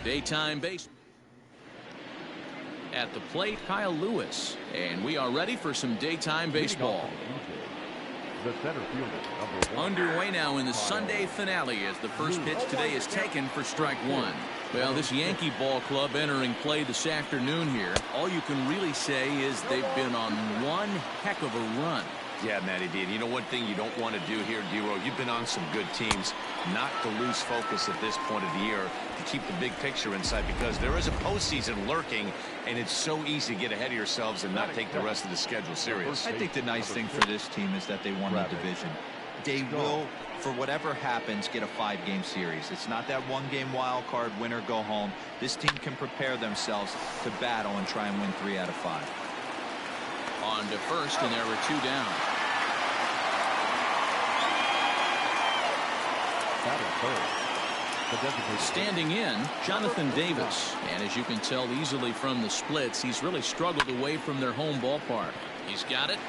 Daytime baseball. At the plate, Kyle Lewis. And we are ready for some daytime baseball. The center fielder, Underway now in the Sunday finale as the first pitch today is taken for strike one. Well, this Yankee ball club entering play this afternoon here, all you can really say is they've been on one heck of a run. Yeah, Matty D. And you know one thing you don't want to do here, D-Row, you've been on some good teams, not to lose focus at this point of the year, to keep the big picture in sight, because there is a postseason lurking, and it's so easy to get ahead of yourselves and not take the rest of the schedule serious. I think the nice thing for this team is that they won the division. They will, for whatever happens, get a 5-game series. It's not that 1-game wild card, win or go home. This team can prepare themselves to battle and try and win 3 out of 5. On to first, and there were 2 down. Standing in, Jonathan Davis. And as you can tell easily from the splits, he's really struggled away from their home ballpark. He's got it.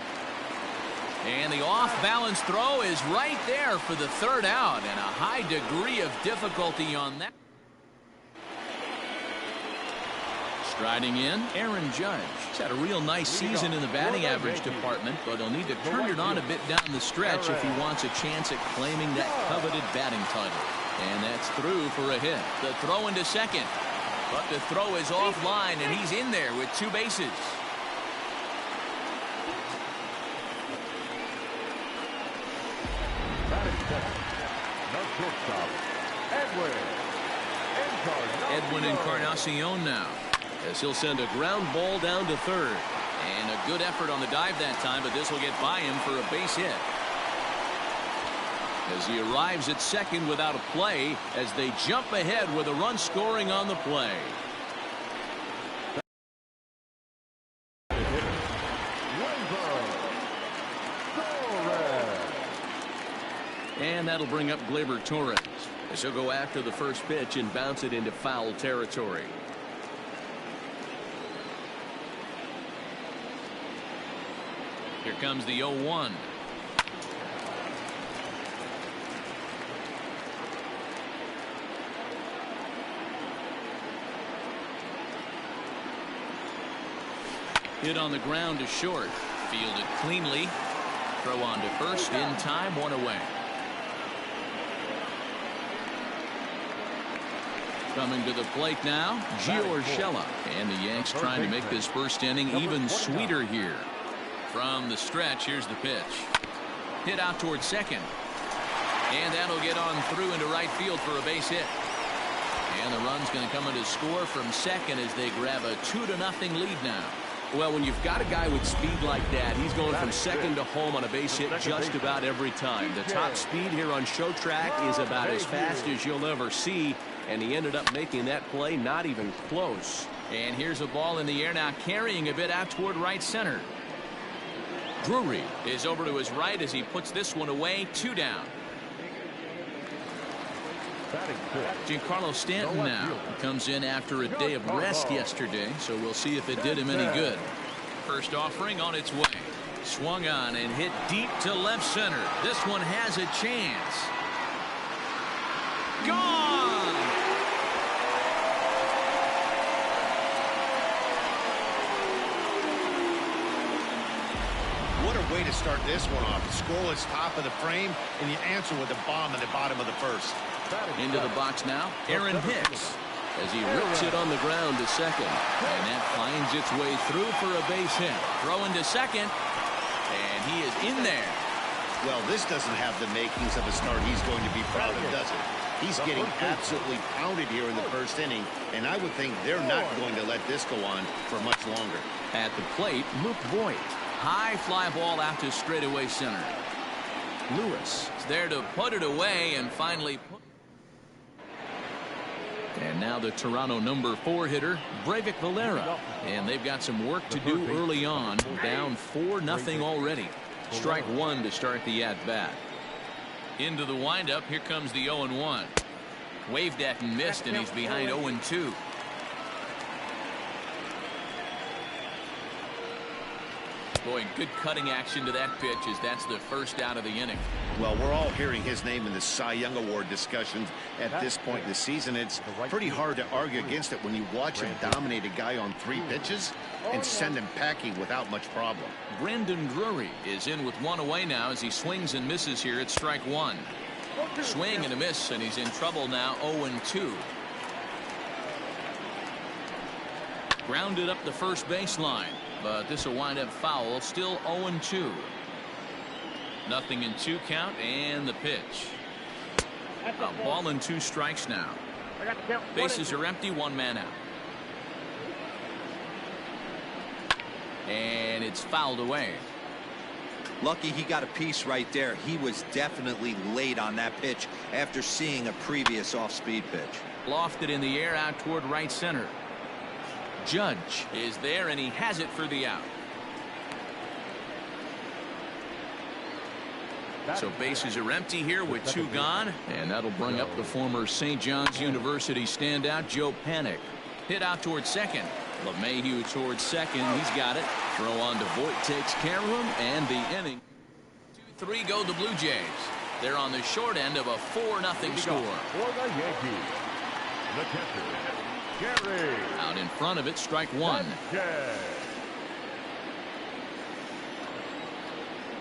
And the off-balance throw is right there for the 3rd out, and a high degree of difficulty on that. Striding in, Aaron Judge. He's had a real nice season in the batting average department, but he'll need to turn it on a bit down the stretch if he wants a chance at claiming that coveted batting title. And that's through for a hit. The throw into second. But the throw is offline, and he's in there with 2 bases. Edwin Encarnacion now, as he'll send a ground ball down to 3rd. And a good effort on the dive that time, but this will get by him for a base hit. As he arrives at 2nd without a play, as they jump ahead with a run scoring on the play. And that'll bring up Gleyber Torres, as he'll go after the first pitch and bounce it into foul territory. Here comes the 0-1. Hit on the ground to short. Fielded cleanly. Throw on to first in time, 1 away. Coming to the plate now, Gio Urshela. And the Yanks trying to make this first inning even sweeter here. From the stretch, here's the pitch. Hit out towards second. And that'll get on through into right field for a base hit. And the run's going to come in to score from second as they grab a 2-0 lead now. Well, when you've got a guy with speed like that, he's going from second to home on a base hit just about every time. The top speed here on show track is about as fast as you'll ever see, and he ended up making that play not even close. And here's a ball in the air now, carrying a bit out toward right center. Drury is over to his right as he puts this one away, 2 down. Giancarlo Stanton now comes in after a day of rest yesterday, so we'll see if it did him any good. First offering on its way. Swung on and hit deep to left center. This one has a chance. Gone! What a way to start this one off. Scoreless top of the frame, and you answer with a bomb in the bottom of the first. Into the box now, Aaron Hicks, as he rips it on the ground to second. And that finds its way through for a base hit. Throwing to second, and he is in there. Well, this doesn't have the makings of a start he's going to be proud of, does it? He's getting absolutely pounded here in the first inning, and I would think they're not going to let this go on for much longer. At the plate, Luke Voigt. High fly ball out to straightaway center. Lewis is there to put it away and finally put. And now the Toronto number 4 hitter, Breivik Valera. And they've got some work to do early on. Down 4-0 already. Strike 1 to start the at-bat. Into the windup. Here comes the 0-1. Waved at and missed, and he's behind Boy, good cutting action to that pitch as that's the first out of the inning. Well, we're all hearing his name in the Cy Young Award discussions at this point in the season. It's pretty hard to argue against it when you watch him dominate a guy on 3 pitches and send him packing without much problem. Brandon Drury is in with 1 away now as he swings and misses here at strike 1. Swing and a miss, and he's in trouble now. 0-2. Grounded up the first baseline, but this will wind up foul. Still 0-2. Nothing in 2 count, and the pitch. A ball and 2 strikes now. Bases are empty, 1 man out. And it's fouled away. Lucky he got a piece right there. He was definitely late on that pitch after seeing a previous off-speed pitch. Lofted in the air out toward right center. Judge is there, and he has it for the out. So bases are empty here with 2 gone, and that'll bring up the former St. John's University standout Joe Panik. Hit out towards second. LeMahieu towards second. He's got it. Throw on to Voit takes care of him, and the inning. 2-3 go the Blue Jays. They're on the short end of a 4-0 score. For the Yankees, the catcher, Gary. Out in front of it, strike 1.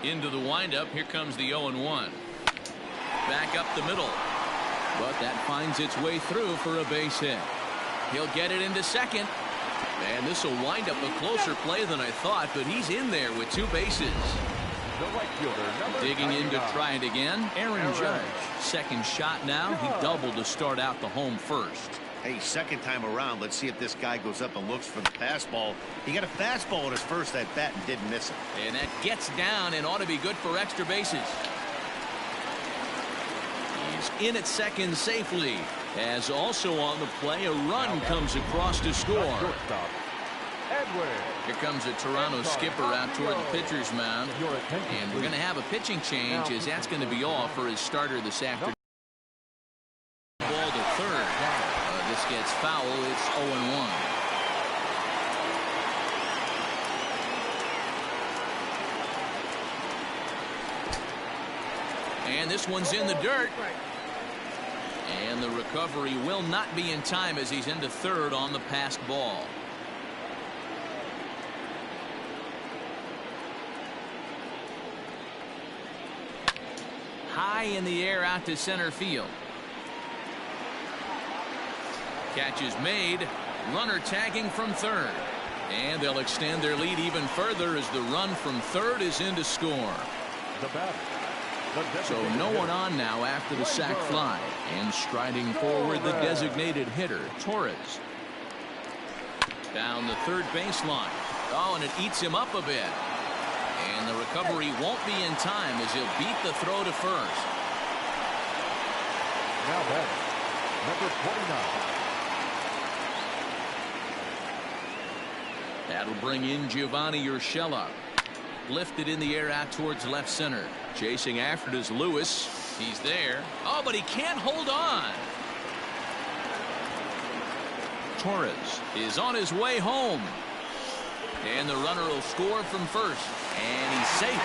Into the windup. Here comes the 0-1. Back up the middle, but that finds its way through for a base hit. He'll get it into second, and this will wind up a closer play than I thought, but he's in there with 2 bases. The right fielder, Digging in to try it again, Aaron Judge. Second shot now. He doubled to start out the home first. Hey, second time around, let's see if this guy goes up and looks for the fastball. He got a fastball at his first at bat and didn't miss it. And that gets down and ought to be good for extra bases. He's in at second safely, as also on the play a run comes across to score. Here comes a Toronto skipper out toward the pitcher's mound, and we're going to have a pitching change as that's going to be all for his starter this afternoon. Ball to third. This gets foul. It's 0-1. And this one's in the dirt. And the recovery will not be in time as he's into third on the passed ball. High in the air out to center field. Catch is made. Runner tagging from third. And they'll extend their lead even further as the run from third is in to score. So no one on now after the sac fly. And striding forward the designated hitter, Torres. Down the third baseline. Oh, and it eats him up a bit. And the recovery won't be in time as he'll beat the throw to first. Now batting, number 29. That'll bring in Giovanni Urshela. Lifted in the air out towards left center. Chasing after it is Lewis. He's there. Oh, but he can't hold on. Torres is on his way home. And the runner will score from first. And he's safe.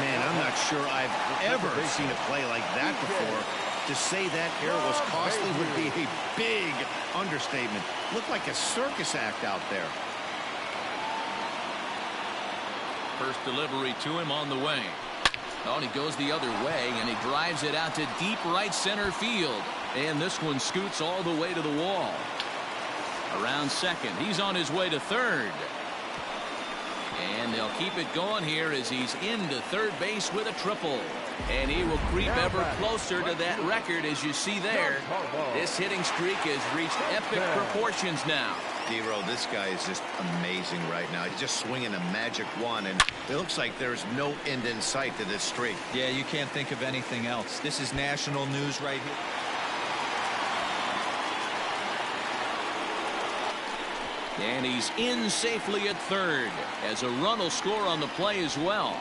Man, I'm not sure I've ever seen a play like that before. To say that error was costly would be a big understatement. Looked like a circus act out there. First delivery to him on the way. Oh, and he goes the other way, and he drives it out to deep right center field. And this one scoots all the way to the wall. Around second. He's on his way to third. And they'll keep it going here as he's into third base with a triple. And he will creep ever closer to that record as you see there. This hitting streak has reached epic proportions now. D-Row, this guy is just amazing right now. He's just swinging a magic wand, and it looks like there's no end in sight to this streak. Yeah, you can't think of anything else. This is national news right here. And he's in safely at third as a run will score on the play as well.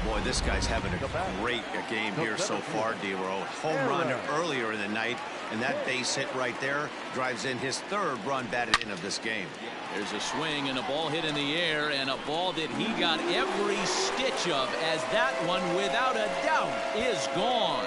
Boy, this guy's having a great game here so far, D-Row. Home run earlier in the night, and that base hit right there drives in his third run batted in of this game. There's a swing and a ball hit in the air, and a ball that he got every stitch of, as that one, without a doubt, is gone.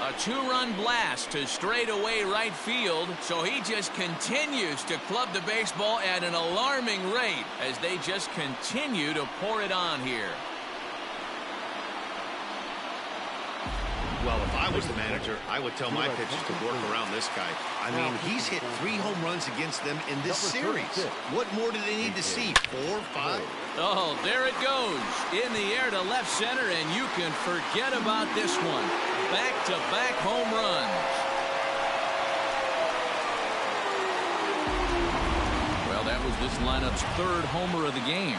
A two-run blast to straightaway right field, so he just continues to club the baseball at an alarming rate as they just continue to pour it on here. Well, if I was the manager, I would tell my pitchers to work around this guy. I mean, he's hit 3 home runs against them in this series. What more do they need to see? 4, 5? Oh, there it goes. In the air to left center, and you can forget about this one. Back-to-back home runs. Well, that was this lineup's 3rd homer of the game.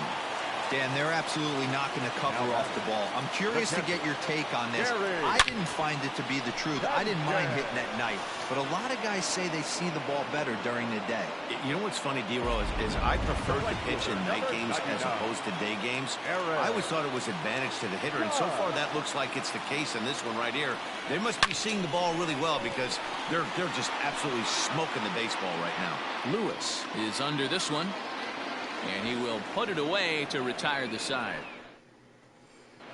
Dan, they're absolutely not going to cover off the ball. I'm curious to get your take on this. I didn't find it to be the truth. I didn't mind hitting at night, but a lot of guys say they see the ball better during the day. You know what's funny, D-Row, is I prefer to pitch in night games as opposed to day games. I always thought it was advantage to the hitter, and so far that looks like it's the case in this one right here. They must be seeing the ball really well because they're just absolutely smoking the baseball right now. Lewis is under this one, and he will put it away to retire the side.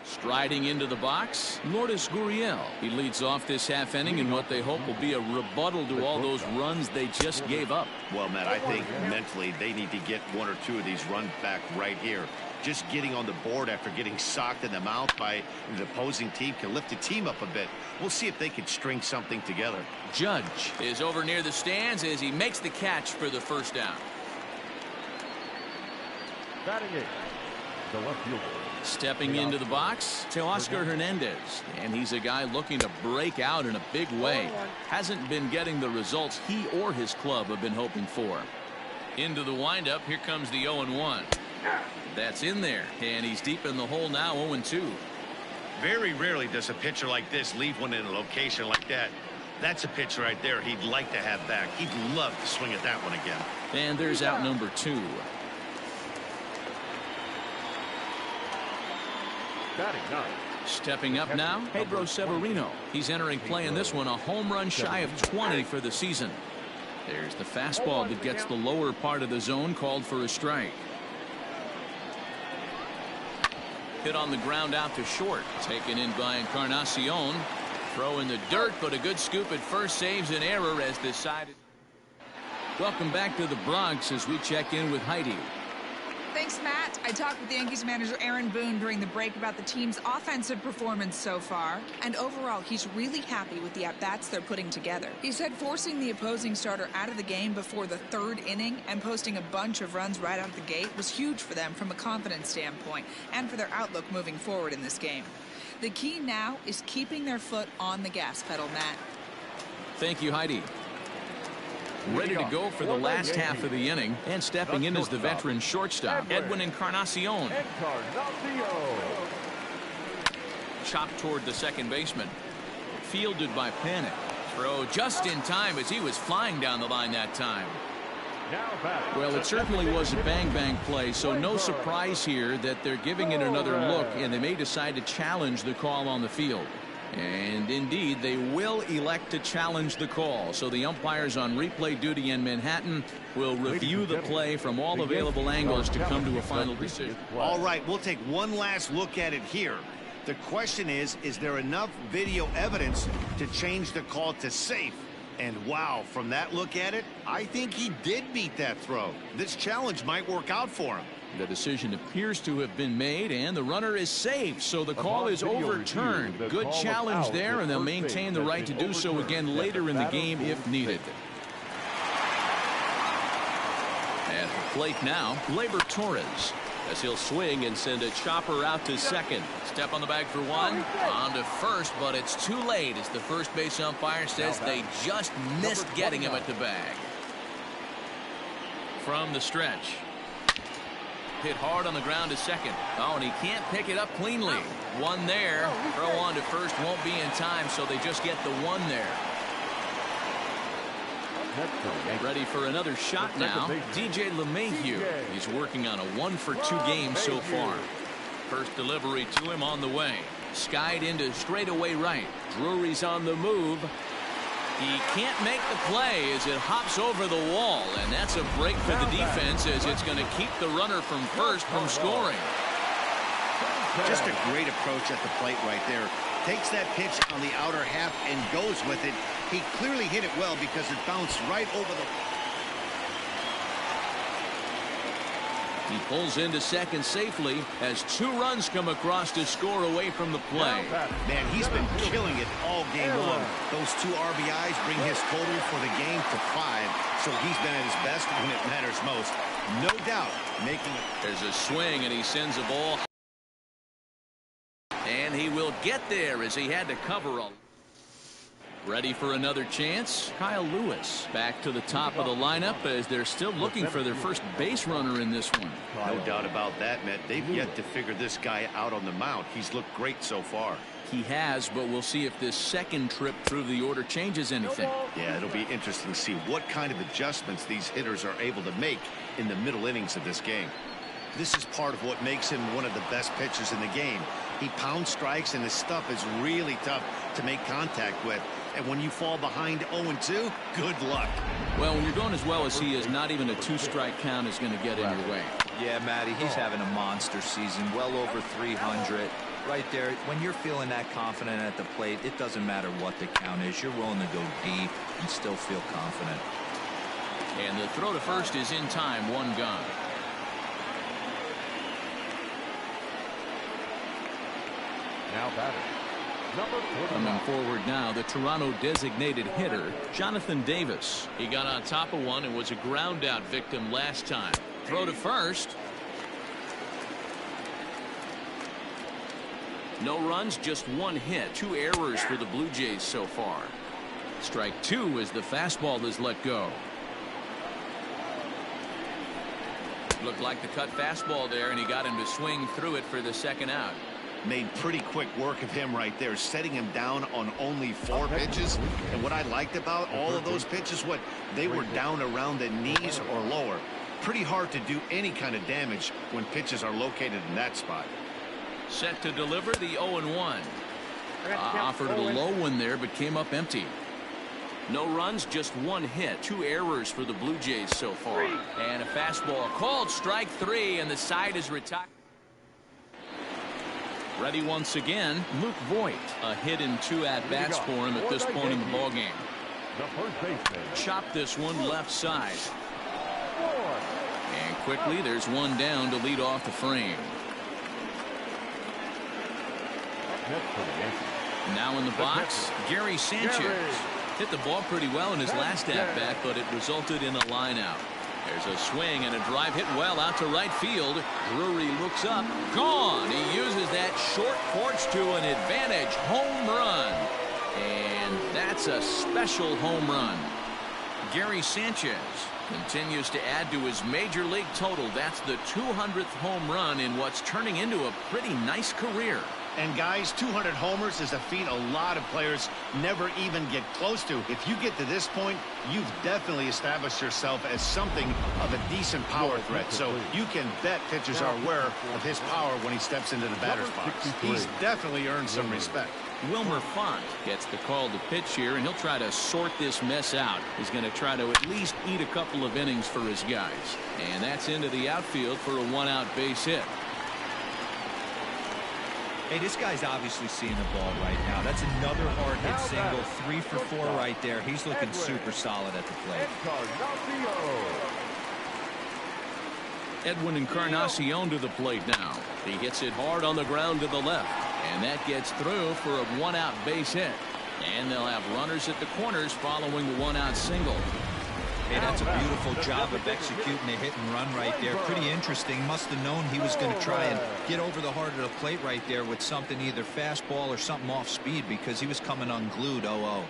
Striding into the box, Lourdes Gurriel. He leads off this half inning in what they hope will be a rebuttal to all those runs they just gave up. Well, Matt, I think mentally they need to get 1 or 2 of these runs back right here. Just getting on the board after getting socked in the mouth by the opposing team can lift the team up a bit. We'll see if they can string something together. Judge is over near the stands as he makes the catch for the first down. Batting 8, the left fielder. Stepping into the box, Teoscar Hernandez, and he's a guy looking to break out in a big way. Hasn't been getting the results he or his club have been hoping for. Into the windup, here comes the 0-1. That's in there, and he's deep in the hole now, 0-2. Very rarely does a pitcher like this leave one in a location like that. That's a pitch right there he'd like to have back. He'd love to swing at that one again. And there's out number 2. Stepping up now, Pedro Severino. He's entering play in this one, a home run shy of 20 for the season. There's the fastball that gets the lower part of the zone, called for a strike. Hit on the ground out to short. Taken in by Encarnacion. Throw in the dirt, but a good scoop at first saves an error as decided. Welcome back to the Bronx as we check in with Heidi. Thanks, Matt. I talked with Yankees manager Aaron Boone during the break about the team's offensive performance so far, and overall, he's really happy with the at-bats they're putting together. He said forcing the opposing starter out of the game before the 3rd inning and posting a bunch of runs right out of the gate was huge for them from a confidence standpoint and for their outlook moving forward in this game. The key now is keeping their foot on the gas pedal, Matt. Thank you, Heidi. Ready to go for the last half of the inning, and stepping in is the veteran shortstop, Edwin Encarnacion. Chopped toward the second baseman. Fielded by Panic. Throw just in time as he was flying down the line that time. Well, it certainly was a bang-bang play, so no surprise here that they're giving it another look, and they may decide to challenge the call on the field. And indeed, they will elect to challenge the call. So the umpires on replay duty in Manhattan will review the play from all available angles to come to a final decision. All right, we'll take one last look at it here. The question is there enough video evidence to change the call to safe? And wow, from that look at it, I think he did beat that throw. This challenge might work out for him. The decision appears to have been made, and the runner is safe, so the call is overturned. Good challenge there, and they'll maintain the right to do so again later in the game if needed. At the plate now, Gleyber Torres, as he'll swing and send a chopper out to second. Step on the bag for one, on to first, but it's too late as the first base umpire says they just missed getting him at the bag. From the stretch. Hit hard on the ground to second. Oh, and he can't pick it up cleanly. One there. Throw on to first won't be in time, so they just get the one there. Ready for another shot now. DJ LeMahieu. He's working on a 1-for-2 game so far. First delivery to him on the way. Skied into straightaway right. Drury's on the move. He can't make the play as it hops over the wall, and that's a break for the defense as it's going to keep the runner from first from scoring. Just a great approach at the plate right there. Takes that pitch on the outer half and goes with it. He clearly hit it well because it bounced right over the... He pulls into second safely as 2 runs come across to score away from the play. Man, he's been killing it all game long. Those 2 RBIs bring his total for the game to 5, so he's been at his best when it matters most. No doubt making it. There's a swing, and he sends a ball. And he will get there as he had to cover a... Ready for another chance? Kyle Lewis back to the top of the lineup as they're still looking for their first base runner in this one. No doubt about that, Matt. They've yet to figure this guy out on the mound. He's looked great so far. He has, but we'll see if this second trip through the order changes anything. Yeah, it'll be interesting to see what kind of adjustments these hitters are able to make in the middle innings of this game. This is part of what makes him one of the best pitchers in the game. He pounds strikes, and his stuff is really tough to make contact with. And when you fall behind 0-2, good luck. Well, when you're going as well as he is, not even a 2-strike count is going to get in your way. Yeah, Matty, he's having a monster season, well over 300. Right there, when you're feeling that confident at the plate, it doesn't matter what the count is. You're willing to go deep and still feel confident. And the throw to first is in time, 1 gone. Now batting. Coming forward now, the Toronto designated hitter, Jonathan Davis. He got on top of one and was a ground out victim last time. Throw to first. No runs, just 1 hit. 2 errors for the Blue Jays so far. Strike 2 as the fastball is let go. Looked like the cut fastball there, and he got him to swing through it for the second out. Made pretty quick work of him right there, setting him down on only 4 pitches. And what I liked about all of those pitches, they were down around the knees or lower. Pretty hard to do any kind of damage when pitches are located in that spot. Set to deliver the 0-1. Offered a low one there, but came up empty. No runs, just 1 hit. 2 errors for the Blue Jays so far. And a fastball called strike 3, and the side is retired. Ready once again, Luke Voigt. A hit in 2 at-bats for him at this point in the ballgame. Chop this one left side. And quickly, there's 1 down to lead off the frame. Now in the box, Gary Sanchez. Hit the ball pretty well in his last at-bat, but it resulted in a line-out. There's a swing and a drive hit well out to right field. Drury looks up. Gone. He uses that short porch to an advantage. Home run. And that's a special home run. Gary Sanchez continues to add to his major league total. That's the 200th home run in what's turning into a pretty nice career. And guys, 200 homers is a feat a lot of players never even get close to. If you get to this point, you've definitely established yourself as something of a decent power threat. So you can bet pitchers are aware of his power when he steps into the batter's box. He's definitely earned some respect. Wilmer Font gets the call to pitch here, and he'll try to sort this mess out. He's going to try to at least eat a couple of innings for his guys. And that's into the outfield for a 1-out base hit. Hey, this guy's obviously seeing the ball right now. That's another hard hit single. 3 for 4 right there. He's looking super solid at the plate. Edwin Encarnacion to the plate now. He hits it hard on the ground to the left. And that gets through for a 1-out base hit. And they'll have runners at the corners following the 1-out single. Hey, that's a beautiful job of executing a hit and run right there. Pretty interesting. Must have known he was going to try and get over the heart of the plate right there with something, either fastball or something off speed, because he was coming unglued. 0-0.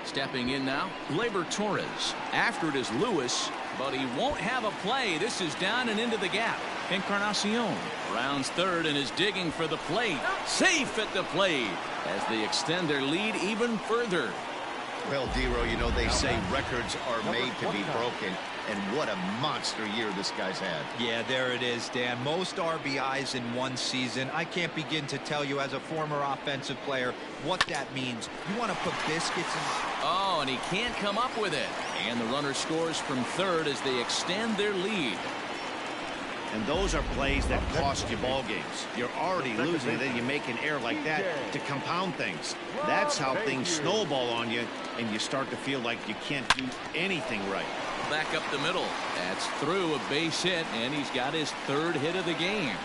Stepping in now, Gleyber Torres. After it is Lewis, but he won't have a play. This is down and into the gap. Encarnacion rounds third and is digging for the plate. Safe at the plate as they extend their lead even further. Well, Dero, you know, they say records are made to be broken. and what a monster year this guy's had. Yeah, there it is, Dan. Most RBIs in one season. I can't begin to tell you as a former offensive player what that means. You want to put biscuits in... Oh, and he can't come up with it. And the runner scores from third as they extend their lead. And those are plays that cost you ball games. You're already losing, then you make an error like that to compound things. That's how things snowball on you, and you start to feel like you can't do anything right. Back up the middle. That's through a base hit, and he's got his third hit of the game.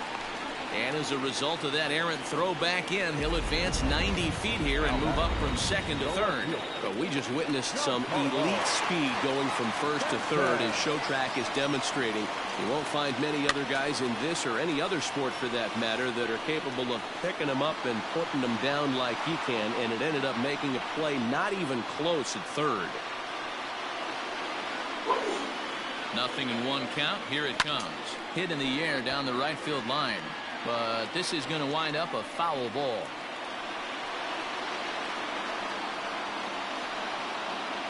And as a result of that errant throw back in, he'll advance 90 feet here and move up from second to third. But we just witnessed some elite speed going from first to third, as Showtrack is demonstrating. You won't find many other guys in this or any other sport for that matter that are capable of picking them up and putting them down like he can, and it ended up making a play not even close at third. Nothing in one count. Here it comes. Hit in the air down the right field line. But this is going to wind up a foul ball.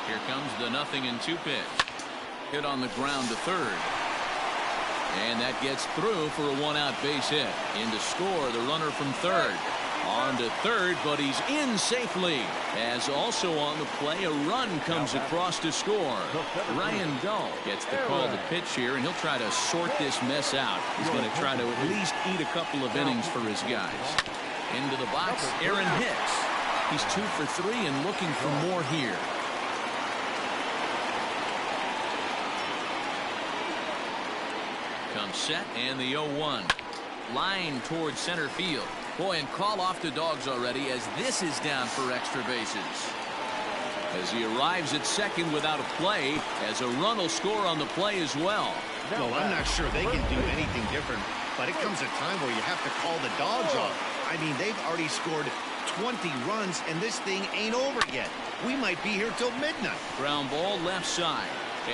Here comes the 0-2 pitch. Hit on the ground to third. And that gets through for a one-out base hit. In to score the runner from third. On to third, but he's in safely. As also on the play, a run comes across to score. Ryan Dull gets the call to pitch here, and he'll try to sort this mess out. He's going to try to at least eat a couple of innings for his guys. Into the box, Aaron Hicks. He's 2 for 3 and looking for more here. Comes set, and the 0-1. Line towards center field. Boy, and call off the Dogs already as this is down for extra bases. As he arrives at second without a play, as a run will score on the play as well. Well, I'm not sure they can do anything different, but it comes a time where you have to call the Dogs off. I mean, they've already scored 20 runs, and this thing ain't over yet. We might be here till midnight. Ground ball left side,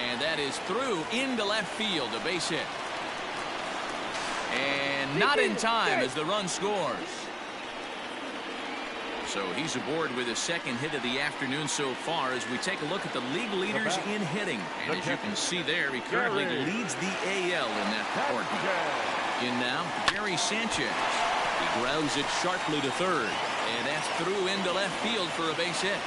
and that is through into left field, a base hit. And not in time as the run scores. So he's aboard with his second hit of the afternoon so far as we take a look at the league leaders in hitting. And as you can see there, he currently leads the AL in that department. In now, Gary Sanchez. He grounds it sharply to third. And that's through into left field for a base hit.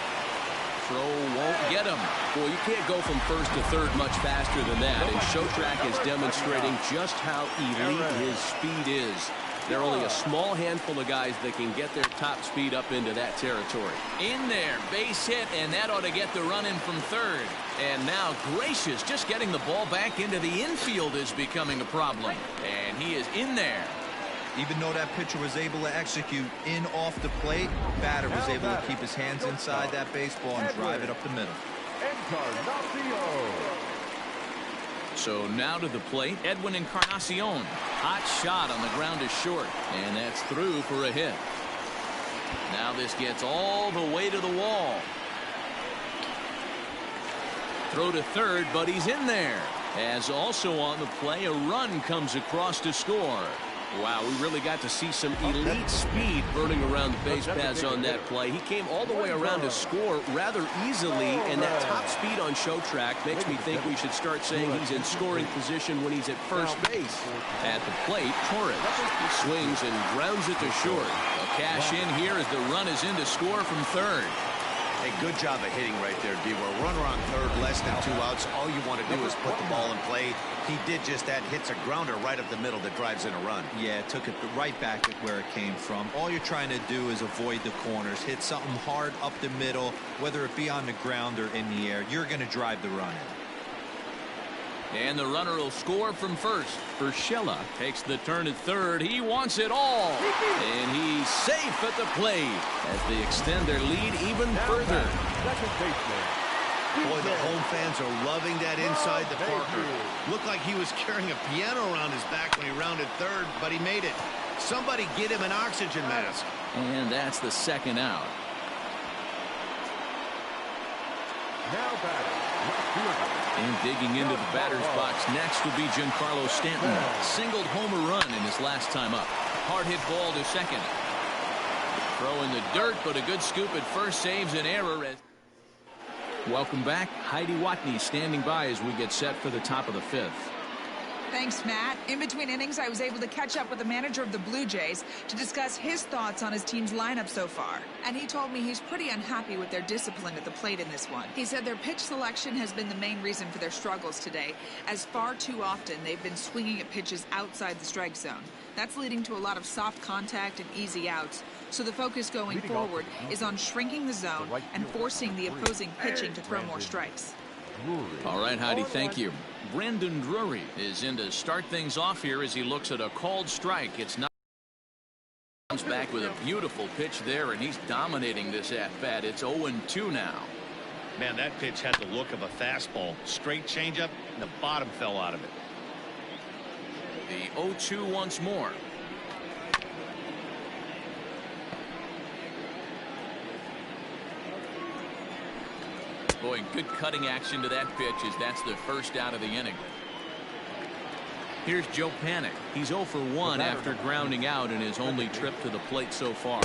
Throw won't get him. Boy, you can't go from first to third much faster than that. And Showtrack is demonstrating just how elite his speed is. There are only a small handful of guys that can get their top speed up into that territory. In there, base hit, and that ought to get the run in from third. And now, gracious, just getting the ball back into the infield is becoming a problem. And he is in there. Even though that pitcher was able to execute in off the plate, batter was able to keep his hands inside that baseball and drive it up the middle. So now to the plate, Edwin Encarnacion. Hot shot on the ground is short, and that's through for a hit. Now this gets all the way to the wall. Throw to third, but he's in there. As also on the play, a run comes across to score. Wow, we really got to see some elite speed burning around the base paths on that play. He came all the way around to score rather easily, and that top speed on Showtrack makes me think we should start saying he's in scoring position when he's at first base. At the plate, Torres. He swings and grounds it to short. A cash in here as the run is in to score from third. Hey, good job of hitting right there, D. We're runner on third, less than 2 outs. All you want to do is put the ball in play. He did just that, hits a grounder right up the middle that drives in a run. Yeah, took it right back at where it came from. All you're trying to do is avoid the corners, hit something hard up the middle, whether it be on the ground or in the air. You're going to drive the run in. And the runner will score from first. Urshela takes the turn at third. He wants it all. And he's safe at the plate as they extend their lead even further. Boy, the home fans are loving that inside the Parker. Looked like he was carrying a piano around his back when he rounded third, but he made it. Somebody get him an oxygen mask. And that's the second out. Now batting. And digging into the batter's box next will be Giancarlo Stanton. Singled homer run in his last time up. Hard hit ball to second. Throw in the dirt, but a good scoop at first saves an error. Welcome back. Heidi Watney standing by as we get set for the top of the 5th. Thanks, Matt. In between innings, I was able to catch up with the manager of the Blue Jays to discuss his thoughts on his team's lineup so far. And he told me he's pretty unhappy with their discipline at the plate in this one. He said their pitch selection has been the main reason for their struggles today, as far too often they've been swinging at pitches outside the strike zone. That's leading to a lot of soft contact and easy outs. So the focus going forward is on shrinking the zone and forcing the opposing pitching to throw more strikes. All right, Heidi, thank you. Brandon Drury is in to start things off here as he looks at a called strike. It's not. Comes back with a beautiful pitch there, and he's dominating this at-bat. It's 0-2 now. Man, that pitch had the look of a fastball. Straight changeup, and the bottom fell out of it. The 0-2 once more. Boy, good cutting action to that pitch as that's the first out of the inning. Here's Joe Panik. He's 0 for 1 after grounding out in his only trip to the plate so far.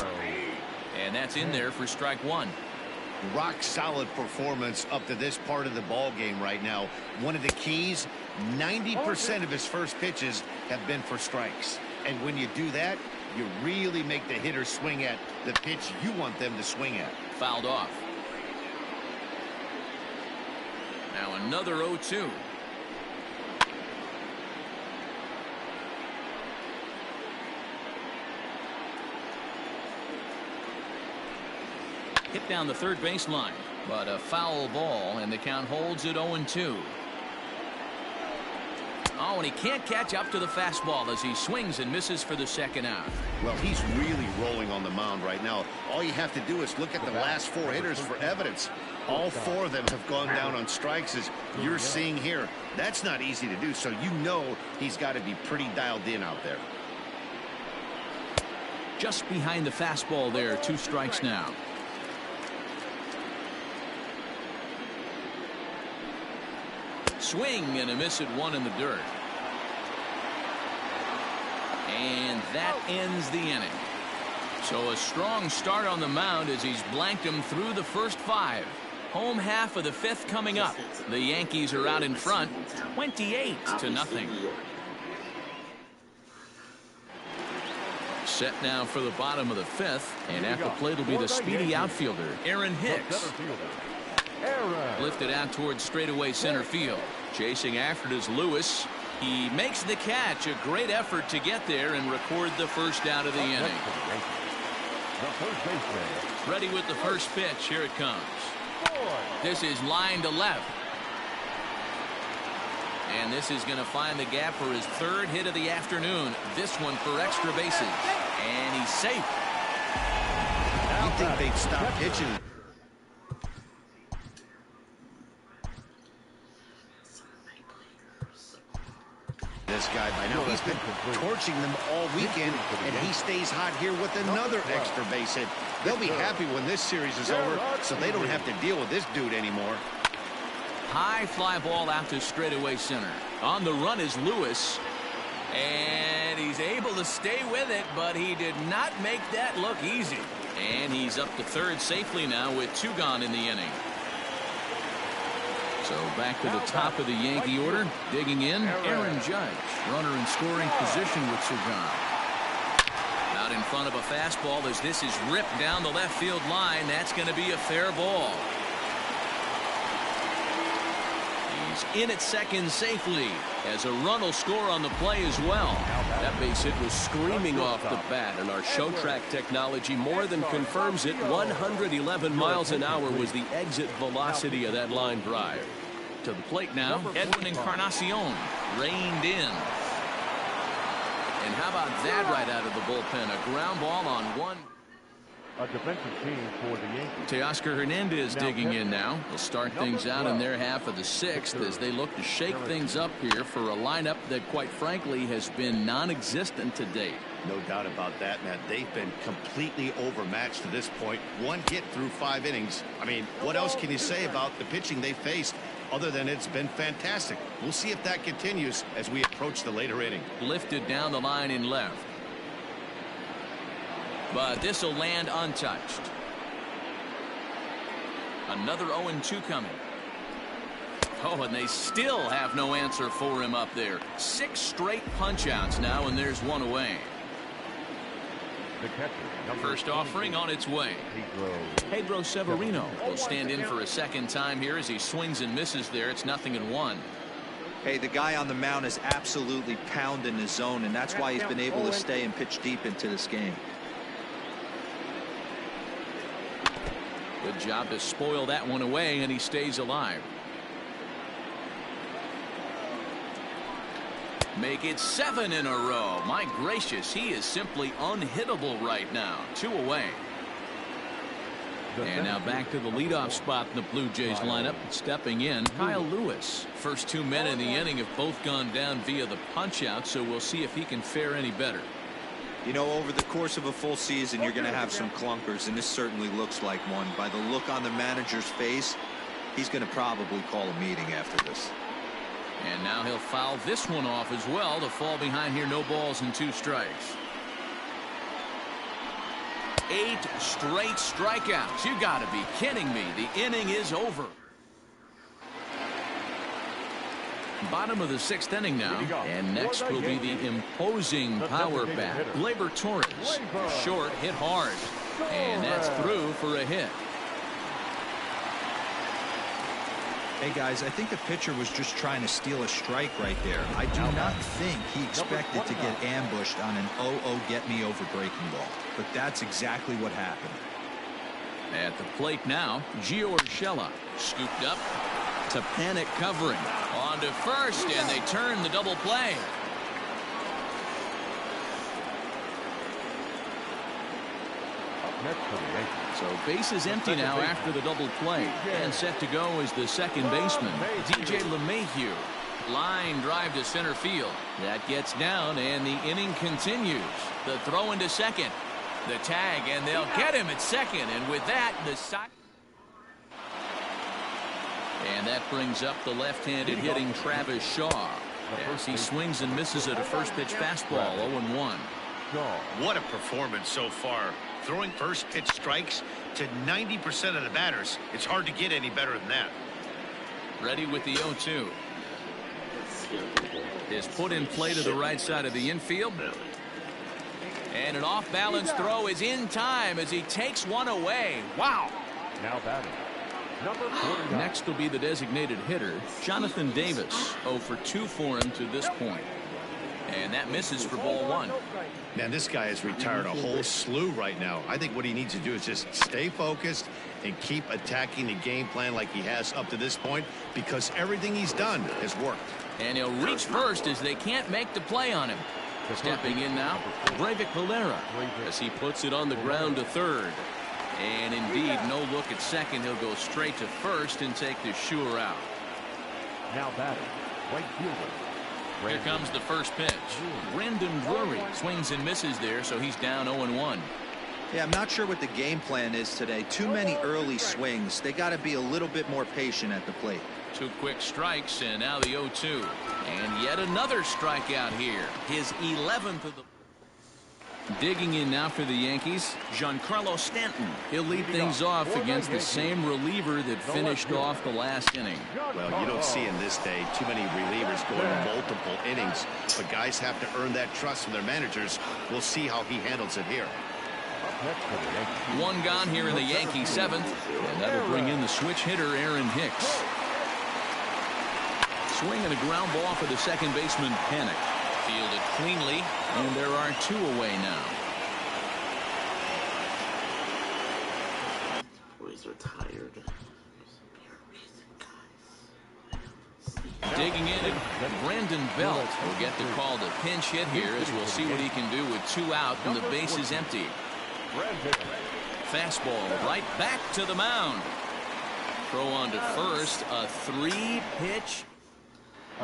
And that's in there for strike 1. Rock solid performance up to this part of the ball game right now. One of the keys, 90% of his first pitches have been for strikes. And when you do that, you really make the hitter swing at the pitch you want them to swing at. Fouled off. Now another 0-2. Hit down the third baseline, but a foul ball, and the count holds at 0-2. Oh, and he can't catch up to the fastball as he swings and misses for the second out. Well, he's really rolling on the mound right now. All you have to do is look at the last 4 hitters for evidence. All 4 of them have gone down on strikes, as you're seeing here. That's not easy to do, so you know he's got to be pretty dialed in out there. Just behind the fastball there, 2 strikes now. Swing and a miss at 1 in the dirt. And that ends the inning. So a strong start on the mound as he's blanked him through the first 5. Home half of the 5th coming up. The Yankees are out in front, 28-0. Set now for the bottom of the 5th, and at the plate will be the speedy outfielder, Aaron Hicks. Lifted out towards straightaway center field. Chasing after it is Lewis. He makes the catch. A great effort to get there and record the first out of the inning. Ready with the first pitch. Here it comes. This is line to left. And this is going to find the gap for his 3rd hit of the afternoon. This one for extra bases. And he's safe. You think they'd stop pitching? This guy by now, he's been torching them all weekend, and he stays hot here with another extra base hit. They'll be happy when this series is over, so they don't have to deal with this dude anymore. High fly ball out to straightaway center. On the run is Lewis, and he's able to stay with it, but he did not make that look easy. And he's up to 3rd safely now with 2 gone in the inning. So back to the top of the Yankee order. Digging in, Aaron Judge. Runner in scoring position with 2 gone. Out in front of a fastball as this is ripped down the left field line. That's going to be a fair ball. He's in at second safely as a run will score on the play as well. That base hit was screaming off the bat, and our show track technology more than confirms it. 111 miles an hour was the exit velocity of that line drive. To the plate now, Edwin Encarnacion reined in. And how about that right out of the bullpen? A ground ball on 1. A defensive team for the Yankees. Teoscar Hernandez digging in now. They'll start things out in their half of the 6th as they look to shake things up here for a lineup that, quite frankly, has been non-existent to date. No doubt about that, man. They've been completely overmatched to this point. 1 hit through 5 innings. I mean, what else can you say about the pitching they faced other than it's been fantastic? We'll see if that continues as we approach the later inning. Lifted down the line in left. But this will land untouched. Another 0-2 coming. Oh, and they still have no answer for him up there. 6 straight punch-outs now, and there's one away. The catcher, First offering on its way. Pedro Severino will stand in for a second time here as he swings and misses there. It's 0-1. Hey, the guy on the mound is absolutely pounding his zone, and that's why he's been able to stay and pitch deep into this game. Good job to spoil that one away, and he stays alive. Make it 7 in a row. My gracious, he is simply unhittable right now. 2 away. And now back to the leadoff spot in the Blue Jays lineup. Stepping in, Kyle Lewis. First 2 men in the inning have both gone down via the punch-out, so we'll see if he can fare any better. You know, over the course of a full season, you're going to have some clunkers, and this certainly looks like one. By the look on the manager's face, he's going to probably call a meeting after this. And now he'll foul this one off as well to fall behind here. No balls and 2 strikes. 8 straight strikeouts. You got to be kidding me. The inning is over. Bottom of the 6th inning now. And next will be the imposing power bat, Gleyber Torres. Short, hit hard. And that's through for a hit. Hey, guys, I think the pitcher was just trying to steal a strike right there. I do not think he expected to get ambushed on an 0-0 get-me-over breaking ball. But that's exactly what happened. At the plate now, Gio Urshela scooped up to Panic covering. On to first, and they turn the double play. So base is empty now after the double play. And set to go is the second baseman, DJ LeMahieu. Line drive to center field. That gets down, and the inning continues. The throw into second. The tag, and they'll get him at second. And with that, the side. And that brings up the left-handed hitting Travis Shaw as he swings and misses at a first pitch fastball. 0-1. What a performance so far. Throwing first pitch strikes to 90% of the batters. It's hard to get any better than that. Ready with the 0-2. Is put in play to the right side of the infield. And an off-balance throw is in time as he takes one away. Wow. Now batting. Next will be the designated hitter, Jonathan Davis. 0 for 2 for him to this point. And that misses for ball 1. Man, this guy has retired a whole slew right now. I think what he needs to do is just stay focused and keep attacking the game plan like he has up to this point, because everything he's done has worked. And he'll reach first as they can't make the play on him. Stepping in now, Breivik Valera as he puts it on the ground to third. And indeed, no look at second. He'll go straight to first and take the sure out. Now batting, right fielder. Here comes the first pitch. Brandon Drury swings and misses there, so he's down 0-1. Yeah, I'm not sure what the game plan is today. Too many early swings. They got to be a little bit more patient at the plate. 2 quick strikes, and now the 0-2. And yet another strikeout here. His 11th of the... Digging in now for the Yankees, Giancarlo Stanton. He'll lead things off against the same reliever that finished off the last inning. Well, you don't see in this day too many relievers going multiple innings, but guys have to earn that trust from their managers. We'll see how he handles it here. 1 gone here in the Yankee 7th, and that'll bring in the switch hitter Aaron Hicks. Swing and a ground ball for the second baseman, Panic. Fielded cleanly, and there are 2 away now. Boys are tired. Digging in, Brandon Belt will get the call to pinch hit here as we'll see what he can do with 2 out and the base is empty. Fastball right back to the mound. Throw on to first, a 3-pitch.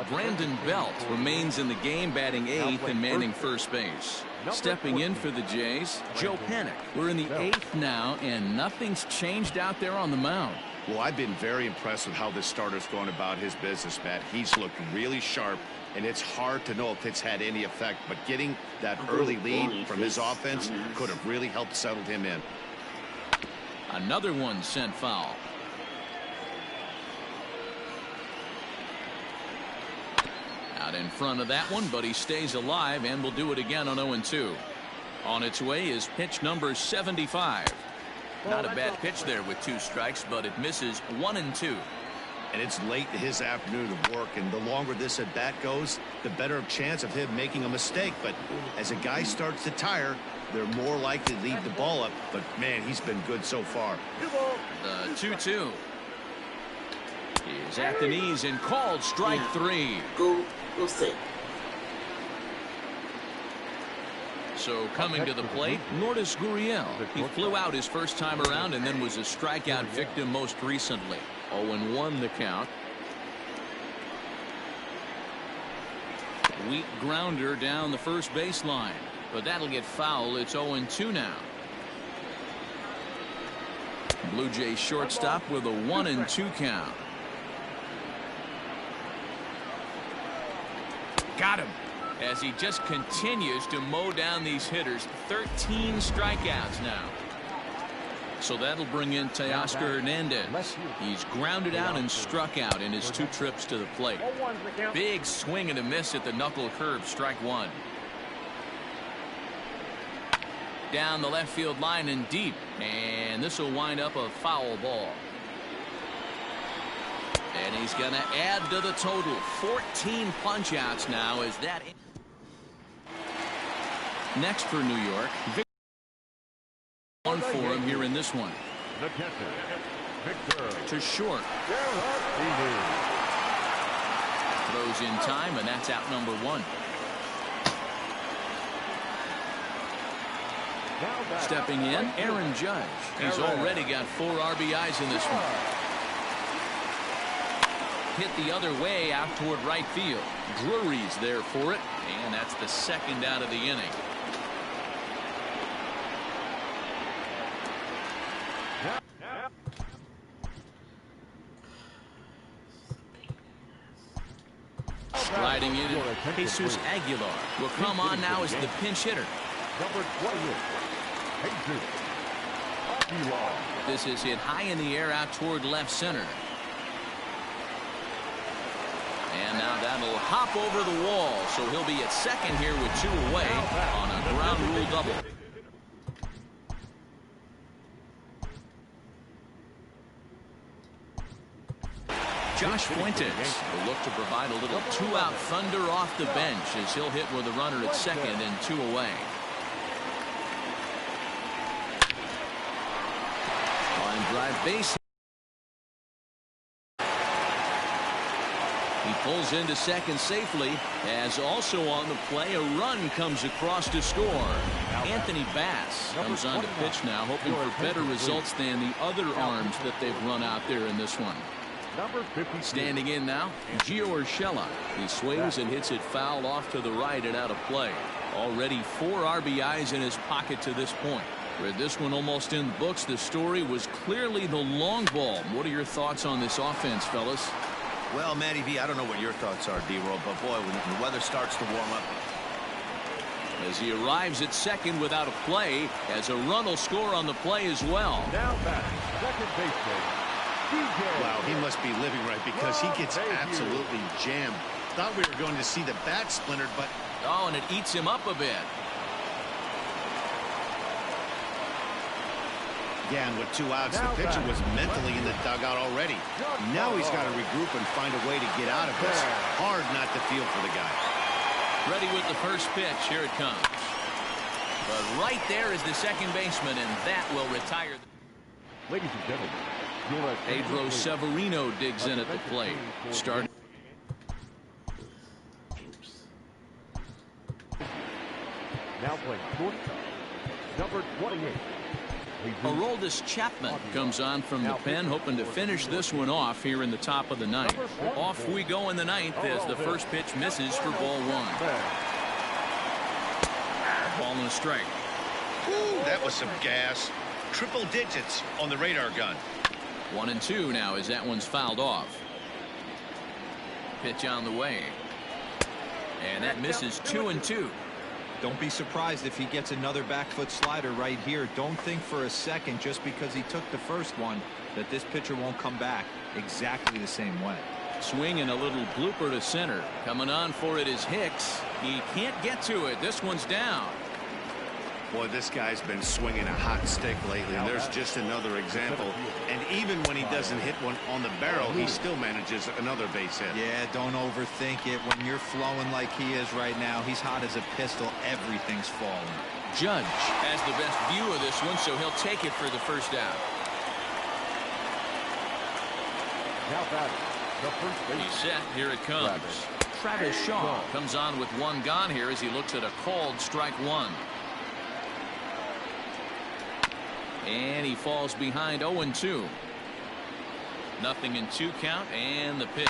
Brandon Belt remains in the game, batting 8th and manning first base. Stepping in for the Jays, Joe Panic. We're in the 8th now, and nothing's changed out there on the mound. Well, I've been very impressed with how this starter's going about his business, Matt. He's looked really sharp, and it's hard to know if it's had any effect, but getting that early lead from his offense could have really helped settle him in. Another one sent foul. Out in front of that one, but he stays alive and will do it again on 0-2. On its way is pitch number 75. Not a bad pitch there with 2 strikes, but it misses 1-2. And it's late in his afternoon of work, and the longer this at bat goes, the better chance of him making a mistake. But as a guy starts to tire, they're more likely to leave the ball up. But man, he's been good so far. The 2-2 is at the knees and called strike 3. Go set. So coming to the plate, Lourdes Gurriel. He flew out his first time around and then was a strikeout victim most recently. 0-1 the count. Weak grounder down the first baseline, but that'll get foul. It's 0-2 now. Blue Jays shortstop with a 1-2 count. Got him as he just continues to mow down these hitters. 13 strikeouts now. So that'll bring in Teoscar Hernandez. He's grounded out and struck out in his 2 trips to the plate. Big swing and a miss at the knuckle curve, strike 1. Down the left field line and deep, and this will wind up a foul ball. And he's going to add to the total. 14 punch-outs now. Is that next for New York? One for him here in this one. The catcher, Victor. To short. Throws in time, and that's out number 1. Stepping in, Aaron Judge. He's already got 4 RBIs in this one. Hit the other way out toward right field. Drury's there for it, and that's the 2nd out of the inning. Sliding in, Jesus Aguilar will come on now as the pinch hitter. Number 28, Jesus Aguilar. This is hit high in the air out toward left center. And now that'll hop over the wall, so he'll be at second here with 2 away on a ground rule double. Josh Fuentes will look to provide a little 2-out thunder off the bench as he'll hit with a runner at second and 2 away. Line drive base. He pulls into second safely, as also on the play a run comes across to score. Anthony Bass comes on to pitch now, hoping for better results than the other arms that they've run out there in this one. Standing in now, Gio Urshela. He swings and hits it foul off to the right and out of play. Already 4 RBIs in his pocket to this point. With this one almost in the books, the story was clearly the long ball. What are your thoughts on this offense, fellas? Well, Matty V, I don't know what your thoughts are, D-Roll, but boy, when the weather starts to warm up. As he arrives at second without a play, as a run will score on the play as well. Now back, second baseman. Wow, he must be living right, because he gets absolutely jammed. Thought we were going to see the bat splintered, but oh, and it eats him up a bit. again with 2 outs, the pitcher was mentally in the dugout already. Now he's got to regroup and find a way to get out of this. Hard not to feel for the guy. Ready with the first pitch. Here it comes. But right there is the second baseman, and that will retire. Ladies and gentlemen, Pedro Severino digs in at the plate. Starting. now playing short, number 28. Aroldis Chapman comes on from the pen, hoping to finish this one off here in the top of the 9th. Off we go in the 9th as the first pitch misses for ball 1. Ball and a strike. Ooh, that was some gas. Triple digits on the radar gun. 1-2 now as that one's fouled off. Pitch on the way. And that misses 2-2. Don't be surprised if he gets another back foot slider right here. Don't think for a second, just because he took the first one, that this pitcher won't come back exactly the same way. Swing and a little blooper to center. Coming on for it is Hicks. He can't get to it. This one's down. Boy, this guy's been swinging a hot stick lately, and there's just another example. And even when he doesn't hit one on the barrel, he still manages another base hit. Yeah, don't overthink it. When you're flowing like he is right now, he's hot as a pistol. Everything's falling. Judge has the best view of this one, so he'll take it for the first out. Now batting, the first base. He's set. Here it comes. Travis Shaw comes on with one gone here as he looks at a called strike one. And he falls behind 0-2. Nothing in 2 count, and the pitch.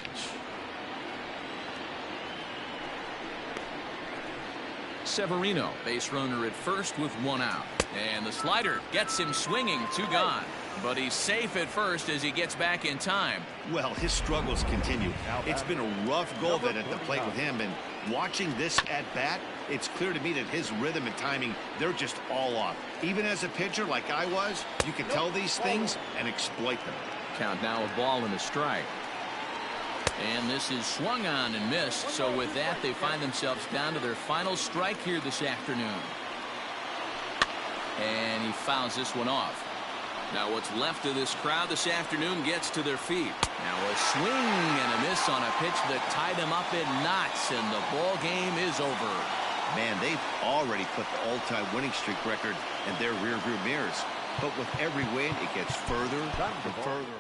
Severino, base runner at first with 1 out. And the slider gets him swinging, 2 gone. But he's safe at first as he gets back in time. Well, his struggles continue. It's been a rough go then at the plate with him, and watching this at bat, it's clear to me that his rhythm and timing, they're just all off. Even as a pitcher like I was, you can tell these things and exploit them. Count now a ball and a strike. And this is swung on and missed. So with that, they find themselves down to their final strike here this afternoon. And he fouls this one off. Now what's left of this crowd this afternoon gets to their feet. Now a swing and a miss on a pitch that tied him up in knots, and the ball game is over. Man, they've already put the all-time winning streak record in their rearview mirrors. But with every win, it gets further and further away.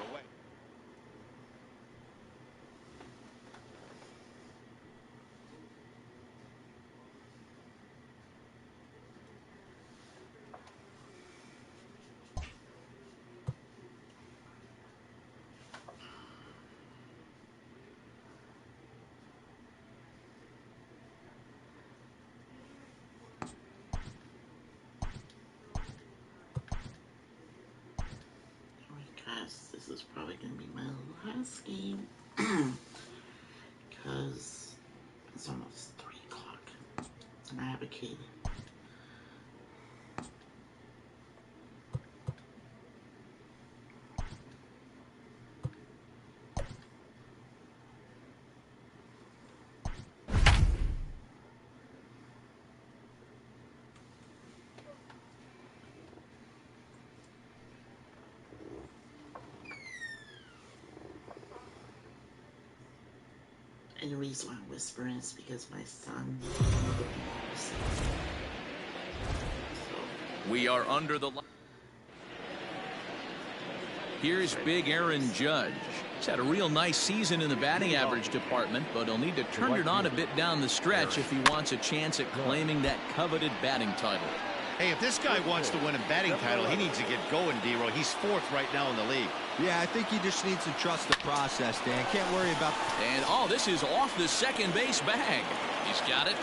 This is probably going to be my last game because it's almost 3 o'clock and I have a kid. And the reason why I'm whispering is because my son. We are under the. Here's big Aaron Judge. He's had a real nice season in the batting average department, but he'll need to turn it on a bit down the stretch if he wants a chance at claiming that coveted batting title. Hey, if this guy wants to win a batting title, he needs to get going, D-Roy. He's 4th right now in the league. Yeah, I think he just needs to trust the process, Dan. Can't worry about... And, oh, this is off the second base bag. He's got it.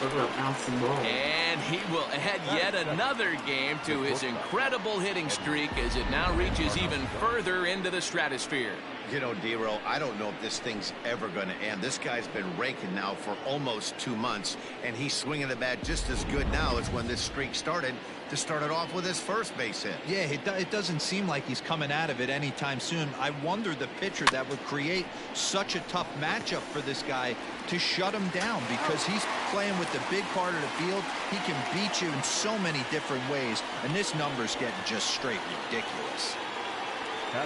And he will add yet another game to his incredible hitting streak as it now reaches even further into the stratosphere. You know, D-Roy, I don't know if this thing's ever going to end. This guy's been raking now for almost 2 months, and he's swinging the bat just as good now as when this streak started, to start it off with his first base hit. Yeah, it doesn't seem like he's coming out of it anytime soon. I wonder the pitcher that would create such a tough matchup for this guy to shut him down, because he's playing with the big part of the field. He can beat you in so many different ways, and this number's getting just straight ridiculous.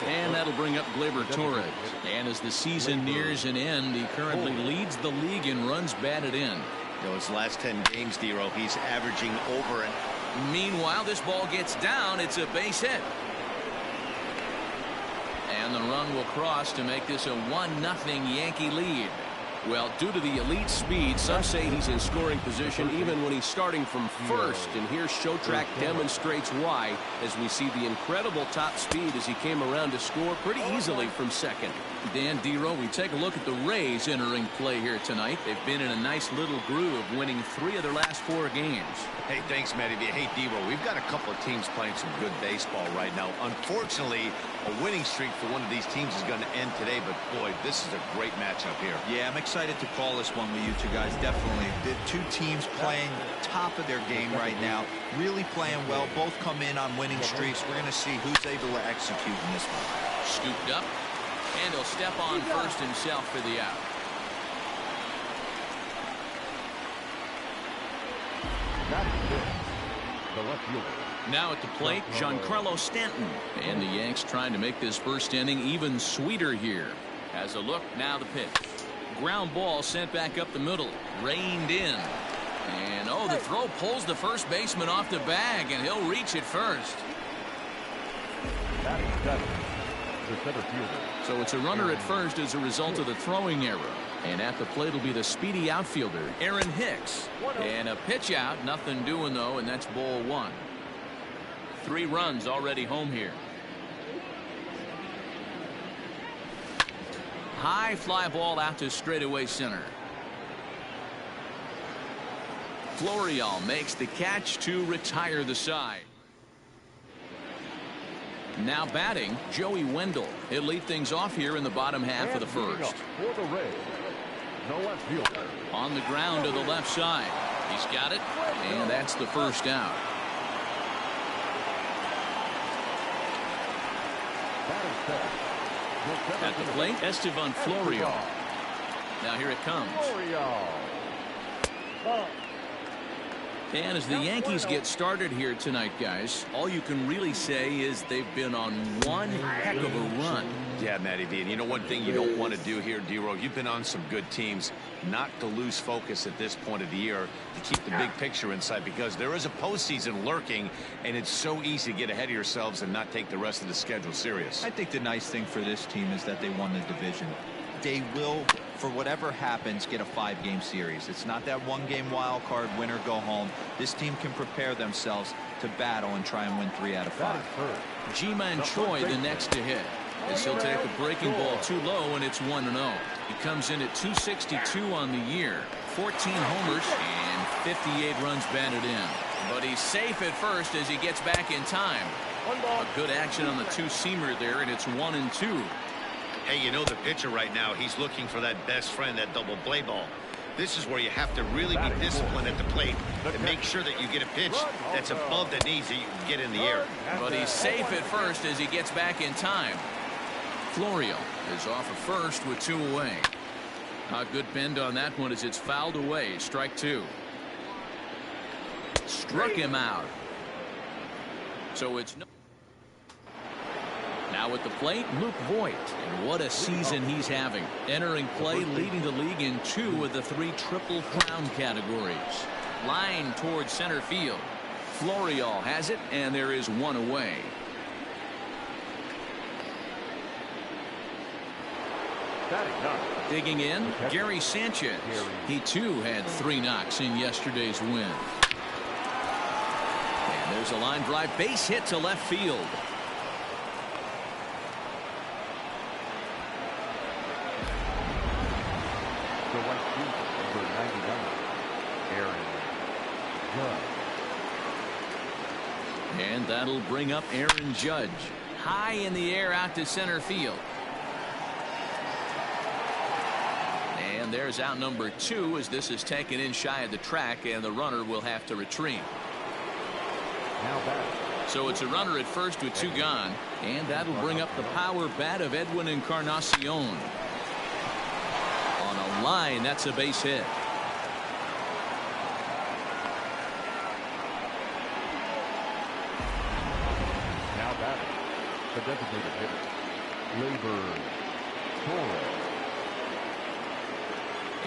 And that'll bring up Gleyber Torres. And as the season nears an end, he currently leads the league in runs batted in. You know, his last 10 games, D-Roy, he's averaging over an... Meanwhile, this ball gets down. It's a base hit. And the run will cross to make this a 1-0 Yankee lead. Well, due to the elite speed, some say he's in scoring position even when he's starting from first. And here Showtrack demonstrates why, as we see the incredible top speed as he came around to score pretty easily from second. Dan, D-Roy, we take a look at the Rays entering play here tonight. They've been in a nice little groove, winning 3 of their last 4 games. Hey, thanks, Matty. Hey, D-Roy, we've got a couple of teams playing some good baseball right now. Unfortunately, a winning streak for one of these teams is going to end today, but boy, this is a great matchup here. Yeah, I'm excited to call this one with you two guys. Definitely. The 2 teams playing top of their game right now, really playing well. Both come in on winning streaks. We're going to see who's able to execute in this one. Scooped up. And he'll step on first himself for the out. The left fielder. Now at the plate, Giancarlo Stanton. And the Yanks trying to make this first inning even sweeter here. Has a look, now the pitch. Ground ball sent back up the middle. Reined in. And oh, the throw pulls the first baseman off the bag, and he'll reach it first. Batting seven, the center fielder. So it's a runner at first as a result of the throwing error. And at the plate will be the speedy outfielder, Aaron Hicks. And a pitch out, nothing doing though, and that's ball one. 3 runs already home here. High fly ball out to straightaway center. Florial makes the catch to retire the side. Now batting, Joey Wendell. He'll lead things off here in the bottom half of the first. For the Rays, the left fielder. On the ground to the left side. He's got it, and that's the first out. At the plate, Estevan Florial. Now here it comes. And as the Yankees get started here tonight, guys, all you can really say is they've been on one heck of a run. Yeah, Matty V. And you know one thing you don't want to do here, D-Row, you've been on some good teams, not to lose focus at this point of the year, to keep the big picture in sight, because there is a postseason lurking, and it's so easy to get ahead of yourselves and not take the rest of the schedule serious. I think the nice thing for this team is that they won the division. They will, for whatever happens, get a 5-game series. It's not that 1-game wild card, win or go home. This team can prepare themselves to battle and try and win 3 out of 5. Ji-Man Choi the next to hit, as he'll take a breaking ball too low, and it's 1-0. He comes in at 262 on the year, 14 homers and 58 runs batted in. But he's safe at first as he gets back in time. A good action on the two-seamer there, and it's 1-2. Hey, you know the pitcher right now, he's looking for that best friend, that double play ball. This is where you have to really be disciplined at the plate to make sure that you get a pitch that's above the knees that you can get in the air. But he's safe at first as he gets back in time. Florial is off at first with 2 away. A good bend on that one as it's fouled away. Strike 2. Struck him out. So it's no. Now at the plate, Luke Voigt. And what a season he's having. Entering play, leading the league in 2 of the 3 Triple Crown categories. Line towards center field. Florial has it, and there is 1 away. Digging in, Gary Sanchez. He too had 3 knocks in yesterday's win. And there's a line drive, base hit to left field. The right fielder, number 99, Aaron Judge. And that'll bring up Aaron Judge. High in the air out to center field. And there's out number 2 as this is taken in shy of the track, and the runner will have to retreat. Now back. So it's a runner at first with 2 gone, and that'll bring up the power bat of Edwin Encarnacion. On a line, that's a base hit. Now batting, the designated hitter, Gleyber Torres.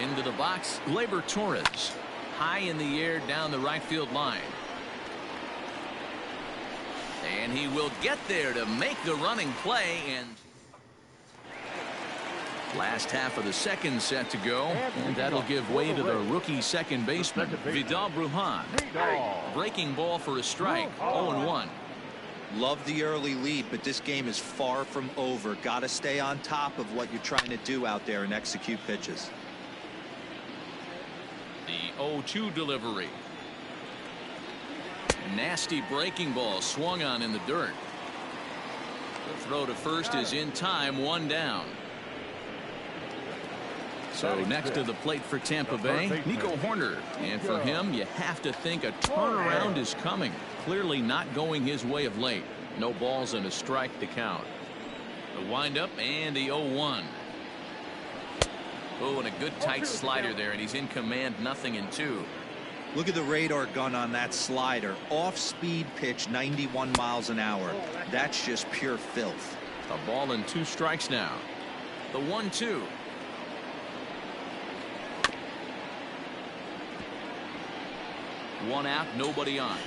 Into the box, Gleyber Torres. High in the air down the right field line. And he will get there to make the running play, and last half of the second set to go, and that'll give way to the rookie second baseman, Vidal Brujan. Breaking ball for a strike, 0-1. Love the early lead, but this game is far from over. Got to stay on top of what you're trying to do out there and execute pitches. The 0-2 delivery. Nasty breaking ball swung on in the dirt. The throw to first is in time, 1 down. So next to the plate for Tampa Bay, Nico Horner. And for him, you have to think a turnaround is coming. Clearly not going his way of late. No balls and a strike to count. The windup and the 0-1. Oh, and a good tight slider there, and he's in command, 0-2. Look at the radar gun on that slider. Off-speed pitch, 91 miles an hour. That's just pure filth. A ball and 2 strikes now. The 1-2. One out, nobody on.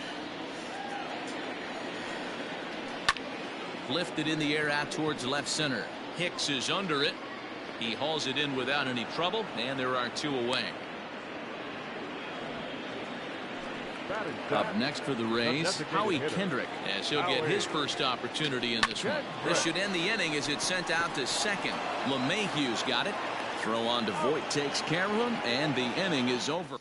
Lifted in the air out towards left center. Hicks is under it. He hauls it in without any trouble, and there are 2 away. Up next for the Rays, Howie Kendrick, as he'll get his first opportunity in this one. This should end the inning as it's sent out to second. LeMahieu's got it. Throw on to Voit takes care of him, and the inning is over.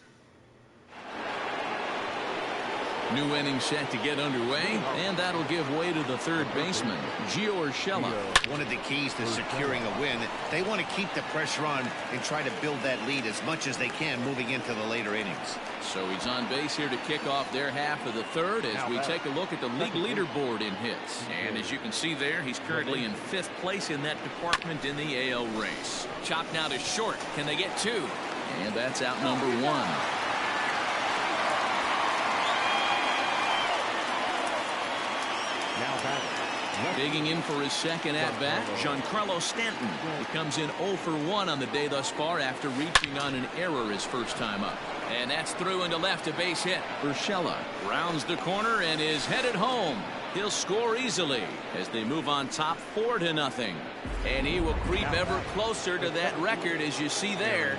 New inning set to get underway, and that'll give way to the third baseman, Gio Urshela. One of the keys to securing a win, they want to keep the pressure on and try to build that lead as much as they can moving into the later innings. So he's on base here to kick off their half of the third as we take a look at the league leaderboard in hits. And as you can see there, he's currently in 5th place in that department in the AL race. Chopped now to short. Can they get 2? And that's out number 1. Digging in for his second at-bat, Giancarlo Stanton. He comes in 0 for 1 on the day thus far after reaching on an error his first time up. And that's through into left, a base hit. Urshela rounds the corner and is headed home. He'll score easily as they move on top 4-0. And he will creep ever closer to that record as you see there.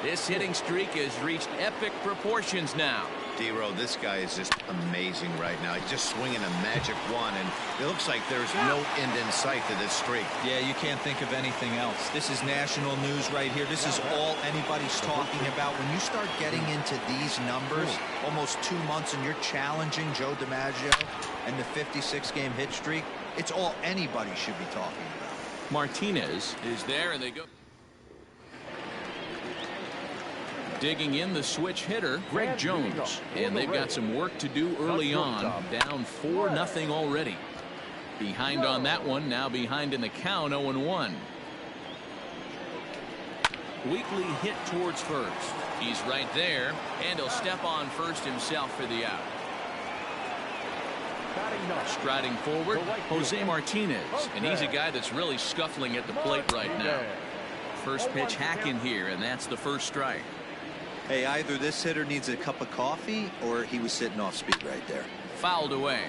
This hitting streak has reached epic proportions now. D-Row, this guy is just amazing right now. He's just swinging a magic wand, and it looks like there's no end in sight to this streak. Yeah, you can't think of anything else. This is national news right here. This is all anybody's talking about. When you start getting into these numbers, almost 2 months, and you're challenging Joe DiMaggio and the 56-game hit streak, it's all anybody should be talking about. Martinez is there, and they go. Digging in the switch hitter, Greg Jones. And they've got some work to do early on. Down 4-0 already. Behind on that one. Now behind in the count, 0-1. Weekly hit towards first. He's right there. And he'll step on first himself for the out. Striding forward, Jose Martinez. And he's a guy that's really scuffling at the plate right now. First pitch hack in here, and that's the first strike. Hey, either this hitter needs a cup of coffee or he was sitting off speed right there. Fouled away.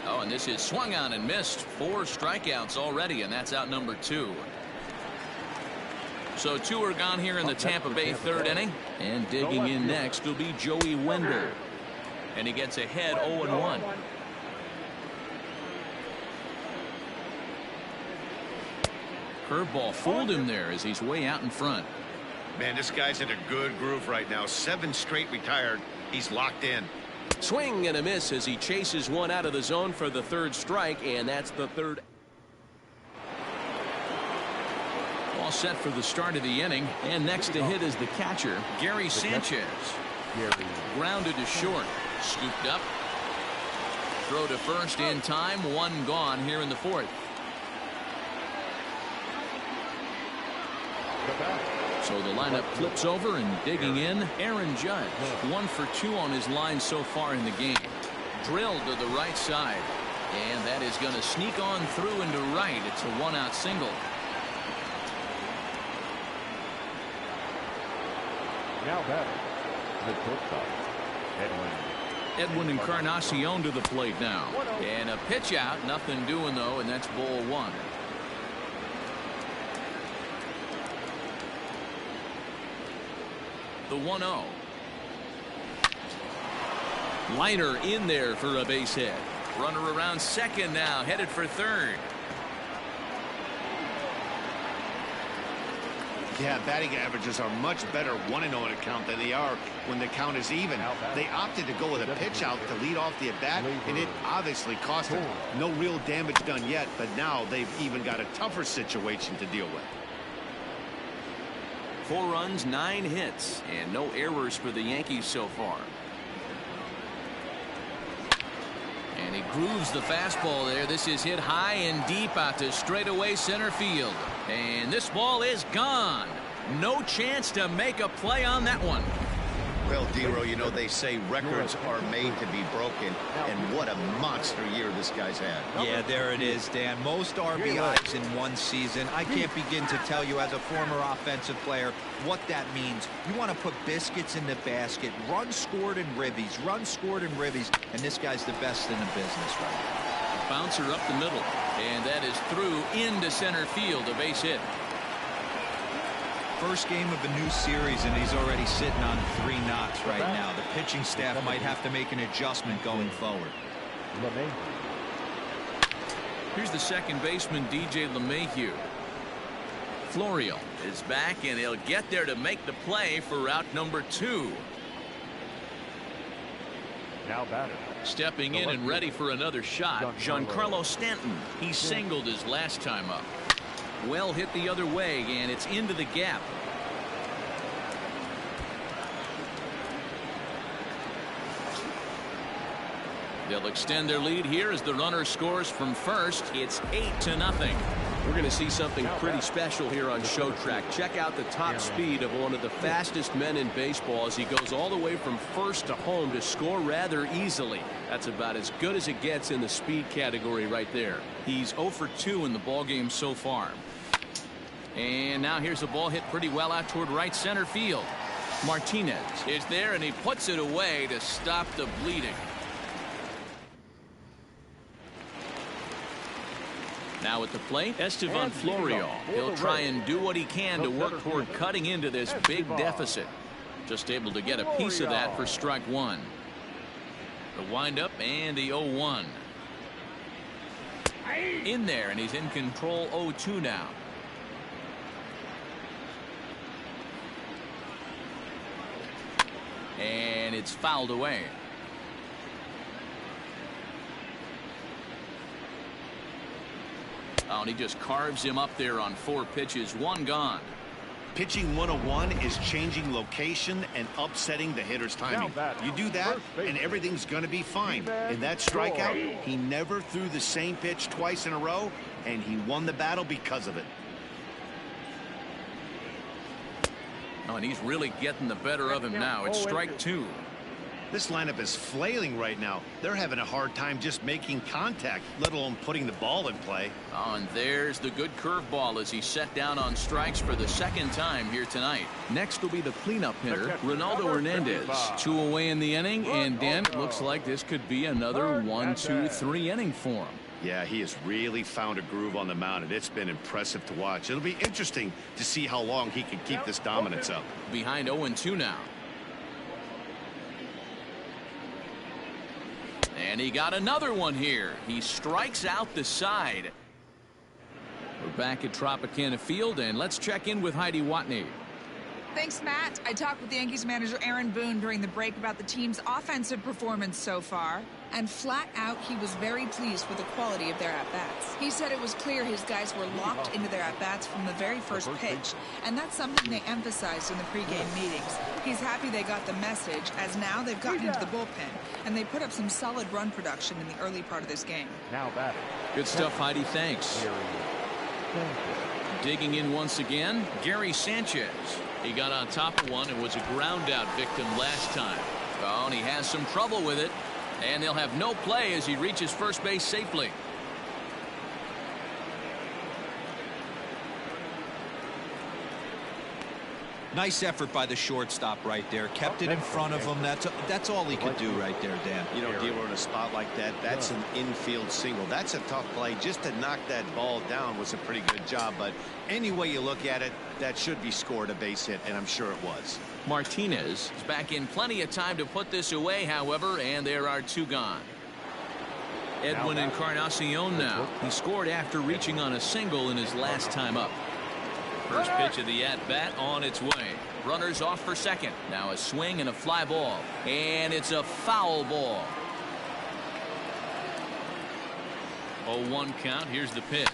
Oh, and this is swung on and missed. 4 strikeouts already, and that's out number 2. So 2 are gone here in the Tampa Bay 3rd inning. And digging in next will be Joey Wender. And he gets ahead 0-1. Curveball fooled him there as he's way out in front. Man, this guy's in a good groove right now. 7 straight retired. He's locked in. Swing and a miss as he chases one out of the zone for the 3rd strike, and that's the 3rd. All set for the start of the inning, and next to hit is the catcher, Gary Sanchez. Grounded to short. Scooped up. Throw to first in time. 1 gone here in the 4th. So the lineup flips over, and digging in, Aaron Judge. 1 for 2 on his line so far in the game. Drilled to the right side. And that is going to sneak on through into right. It's a 1-out single. Now batting, the shortstop, Edwin Encarnacion to the plate now. And a pitch out. Nothing doing, though, and that's ball 1. The 1-0. Liner in there for a base hit. Runner around second now, headed for 3rd. Yeah, batting averages are much better 1-0 in a count than they are when the count is even. They opted to go with a pitch out to lead off the at-bat, and it obviously cost them. No real damage done yet, but now they've even got a tougher situation to deal with. 4 runs, 9 hits, and no errors for the Yankees so far. And he grooves the fastball there. This is hit high and deep out to straightaway center field. And this ball is gone. No chance to make a play on that one. Well, Dero, you know, they say records are made to be broken, and what a monster year this guy's had. Yeah, there it is, Dan. Most RBIs in one season. I can't begin to tell you as a former offensive player what that means. You want to put biscuits in the basket, runs scored in ribbies, runs scored in ribbies, and this guy's the best in the business right now. Bouncer up the middle, and that is through into center field, a base hit. First game of a new series, and he's already sitting on 3 knocks right now. The pitching staff might have to make an adjustment going forward. Here's the second baseman, DJ LeMahieu. Florio is back, and he'll get there to make the play for route number 2. Now batted. Stepping in and ready for another shot, Giancarlo Stanton. He singled his last time up. Well hit the other way, and it's into the gap. They'll extend their lead here as the runner scores from first. It's 8-0. We're going to see something pretty special here on Show Track. Check out the top speed of one of the fastest men in baseball as he goes all the way from first to home to score rather easily. That's about as good as it gets in the speed category right there. He's 0 for 2 in the ballgame so far. And now here's a ball hit pretty well out toward right center field. Martinez is there, and he puts it away to stop the bleeding. Now at the plate, Estevan Florio. He'll try and do what he can to work toward cutting into this big deficit. Just able to get a piece of that for strike 1. The windup and the 0-1. In there, and he's in control. 0-2 now. And it's fouled away. Oh, and he just carves him up there on 4 pitches. 1 gone. Pitching 101 is changing location and upsetting the hitter's timing. You do that, and everything's going to be fine. In that strikeout, he never threw the same pitch twice in a row, and he won the battle because of it. Oh, and he's really getting the better of him now. It's strike 2. This lineup is flailing right now. They're having a hard time just making contact, let alone putting the ball in play. Oh, and there's the good curveball as he's set down on strikes for the 2nd time here tonight. Next will be the cleanup hitter, Ronaldo Hernandez. 2 away in the inning, and Dan, it looks like this could be another 1, 2, 3 inning for him. Yeah, he has really found a groove on the mound, and it's been impressive to watch. It'll be interesting to see how long he can keep this dominance up. Behind 0-2 now. And he got another one here. He strikes out the side. We're back at Tropicana Field, and let's check in with Heidi Watney. Thanks, Matt. I talked with the Yankees manager Aaron Boone during the break about the team's offensive performance so far. And flat out, he was very pleased with the quality of their at-bats. He said it was clear his guys were locked into their at-bats from the very first pitch. And that's something they emphasized in the pregame meetings. He's happy they got the message, as now they've gotten into the bullpen. And they put up some solid run production in the early part of this game. Now batting. Good stuff, Heidi. Thanks. Digging in once again, Gary Sanchez. He got on top of one and was a ground-out victim last time. Oh, and he has some trouble with it. And they'll have no play as he reaches first base safely. Nice effort by the shortstop right there. Kept it in front of him. That's all he could do right there, Dan. You know, Dero, in a spot like that, that's an infield single. That's a tough play. Just to knock that ball down was a pretty good job. But any way you look at it, that should be scored a base hit, and I'm sure it was. Martinez is back in plenty of time to put this away, however, and there are 2 gone. Edwin Encarnacion now. He scored after reaching on a single in his last time up. First pitch of the at-bat on its way. Runners off for second. Now a swing and a fly ball. And it's a foul ball. 0-1 count. Here's the pitch.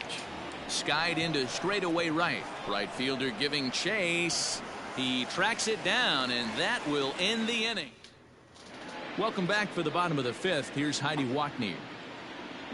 Skied into straightaway right. Right fielder giving chase. He tracks it down, and that will end the inning. Welcome back for the bottom of the 5th. Here's Heidi Watney.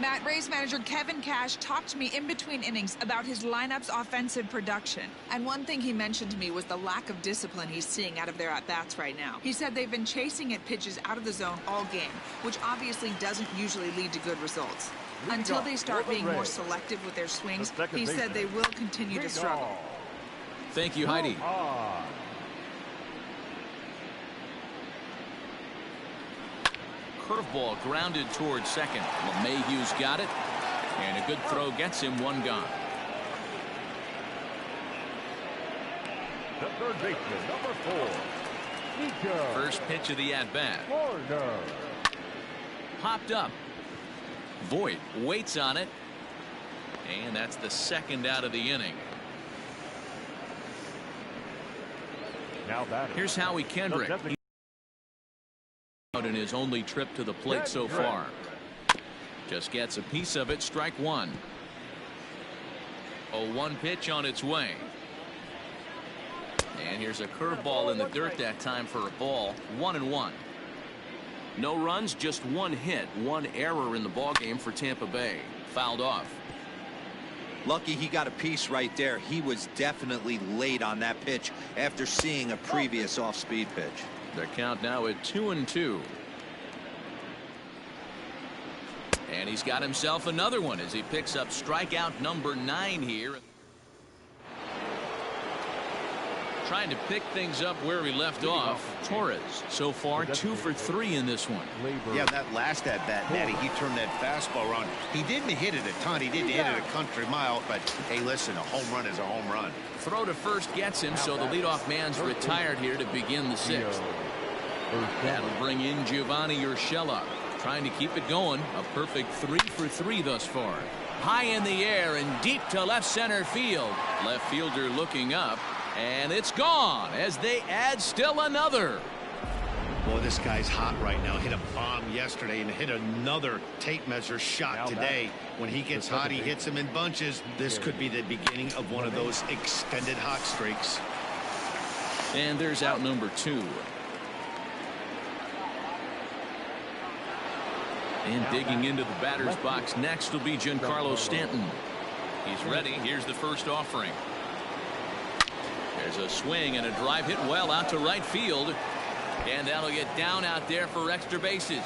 Matt, Rays manager Kevin Cash talked to me in between innings about his lineup's offensive production. And one thing he mentioned to me was the lack of discipline he's seeing out of their at-bats right now. He said they've been chasing at pitches out of the zone all game, which obviously doesn't usually lead to good results. Until they start being more selective with their swings, he said they will continue to struggle. Thank you, Heidi. Curveball grounded towards second. LeMahieu's got it, and a good throw gets him one gone. The third baseman, number 4, Nico. First pitch of the at-bat. Corner. Popped up. Voit waits on it, and that's the second out of the inning. Now batting. Here's Howie Kendrick. Out in his only trip to the plate so far. Just gets a piece of it. Strike one. 0-1 pitch on its way. And here's a curveball in the dirt that time for a ball. 1-1. No runs, just one hit, one error in the ballgame for Tampa Bay. Fouled off. Lucky he got a piece right there. He was definitely late on that pitch after seeing a previous off-speed pitch. The count now at 2-2. And he's got himself another one as he picks up strikeout number 9 here. Trying to pick things up where he left off. Torres so far 2 for 3 in this one. Yeah, that last at bat, Natty, he turned that fastball around. He didn't hit it a ton. He didn't hit it a country mile. But hey, listen, a home run is a home run. Throw to first gets him, so the leadoff man's retired here to begin the 6th. That'll bring in Giovanni Urshela, trying to keep it going. A perfect 3 for 3 thus far. High in the air and deep to left center field. Left fielder looking up. And it's gone as they add still another. Boy, this guy's hot right now. Hit a bomb yesterday and hit another tape measure shot today. When he gets hot, he hits them in bunches. This could be the beginning of one of those extended hot streaks. And there's out number 2. And digging into the batter's box next will be Giancarlo Stanton. He's ready. Here's the first offering. There's a swing and a drive hit well out to right field. And that'll get down out there for extra bases.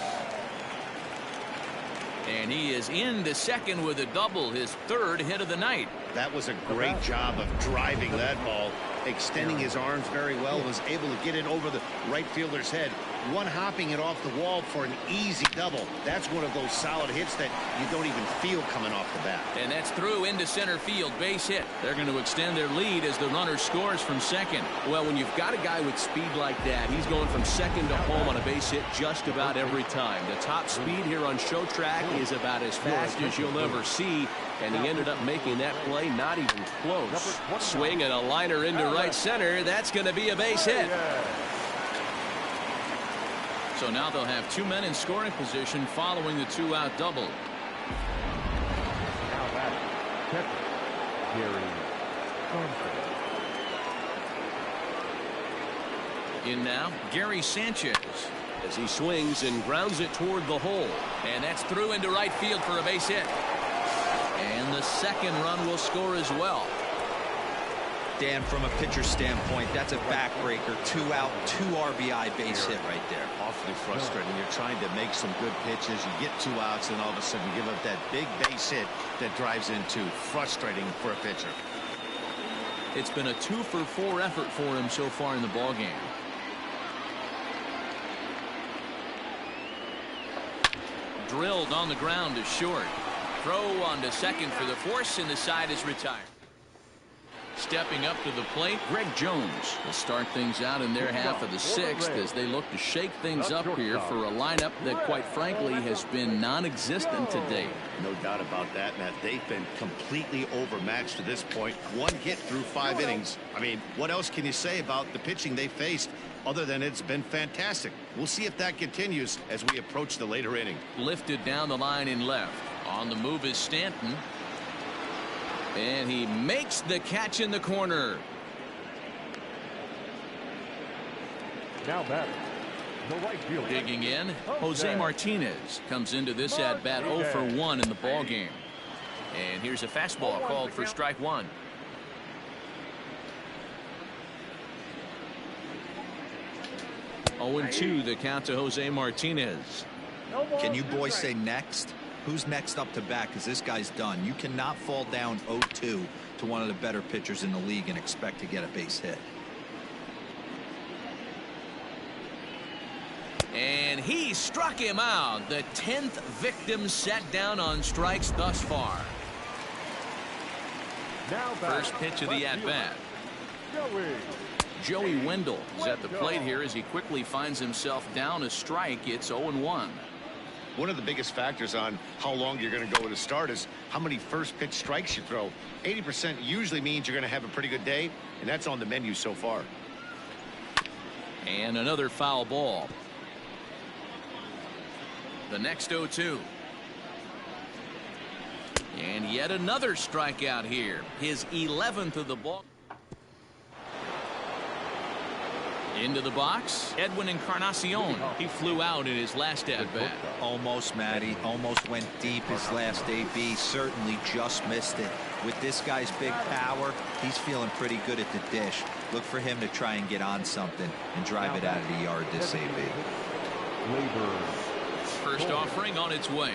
And he is into second with a double, his 3rd hit of the night. That was a great job of driving that ball, extending his arms very well, was able to get it over the right fielder's head, one-hopping it off the wall for an easy double. That's one of those solid hits that you don't even feel coming off the bat. And that's through into center field, base hit. They're going to extend their lead as the runner scores from second. Well, when you've got a guy with speed like that, he's going from second to home on a base hit just about every time. The top speed here on show track is about as fast as you'll ever see, and he ended up making that play not even close. Swing and a liner into right center. That's going to be a base hit. So now they'll have 2 men in scoring position following the 2-out double. Now batting, Gary. In now, Gary Sanchez as he swings and grounds it toward the hole. And that's through into right field for a base hit. And the second run will score as well. Dan, from a pitcher standpoint, that's a backbreaker. 2 out, 2 RBI base hit right there. Awfully frustrating. You're trying to make some good pitches. You get 2 outs, and all of a sudden you give up that big base hit that drives in 2. Frustrating for a pitcher. It's been a 2 for 4 effort for him so far in the ballgame. Drilled on the ground to short. Throw on to second for the force, and the side is retired. Stepping up to the plate, Greg Jones will start things out in their half of the 6th as they look to shake things up here for a lineup that, quite frankly, has been non-existent to date. No doubt about that, Matt. They've been completely overmatched to this point. 1 hit through 5 innings. I mean, what else can you say about the pitching they faced other than it's been fantastic? We'll see if that continues as we approach the later inning. Lifted down the line in left. On the move is Stanton. And he makes the catch in the corner. Now batting, The right fielder. Digging in, Jose Martinez comes into this at-bat 0 for 1 in the ball game. And here's a fastball called for strike one. Oh, 0-2 the count to Jose Martinez. Can you boys say next? Who's next up to bat? Because this guy's done. You cannot fall down 0-2 to one of the better pitchers in the league and expect to get a base hit. And he struck him out. The 10th victim set down on strikes thus far. Now First pitch of the at-bat. Joey Wendell is at the plate here as he quickly finds himself down a strike. It's 0-1. One of the biggest factors on how long you're going to go with a start is how many first pitch strikes you throw. 80% usually means you're going to have a pretty good day, and that's on the menu so far. And another foul ball. The next 0-2. And yet another strikeout here. His 11th of the ball. Into the box, Edwin Encarnacion. He flew out in his last at-bat. Almost, Matty. Almost went deep his last AB. Certainly just missed it. With this guy's big power, he's feeling pretty good at the dish. Look for him to try and get on something and drive it out of the yard this AB. First offering on its way.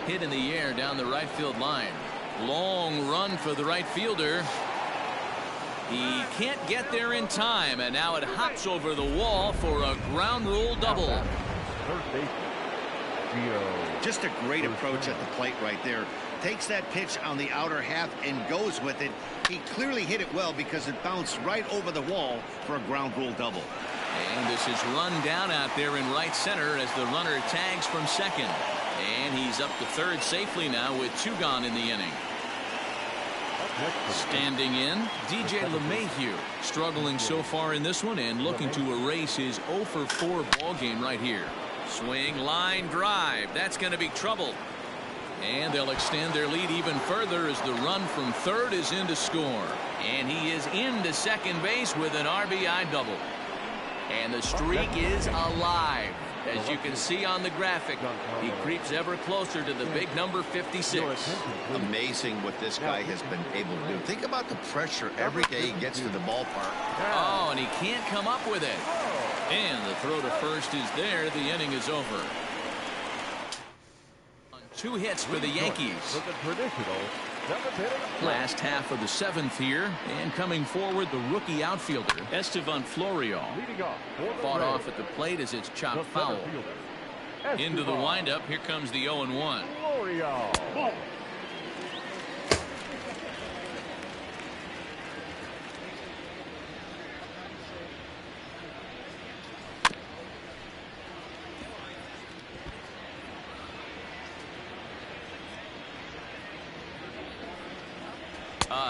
Hit in the air down the right field line. Long run for the right fielder. He can't get there in time, and now it hops over the wall for a ground rule double. Just a great approach at the plate right there. Takes that pitch on the outer half and goes with it. He clearly hit it well because it bounced right over the wall for a ground rule double. And this is run down out there in right center as the runner tags from second. And he's up to third safely now with 2 gone in the inning. Standing in, DJ LeMahieu, struggling so far in this one and looking to erase his 0 for 4 ball game right here. Swing, line, drive. That's going to be trouble. And they'll extend their lead even further as the run from third is in to score. And he is into second base with an RBI double. And the streak is alive. As you can see on the graphic, he creeps ever closer to the big number 56. Amazing what this guy has been able to do. Think about the pressure every day he gets to the ballpark. Oh, and he can't come up with it. And the throw to first is there. The inning is over. 2 hits for the Yankees. Last half of the 7th here, and coming forward, the rookie outfielder Estevan Florial. Fought off at the plate as it's chopped foul. Into the windup, here comes the 0-1.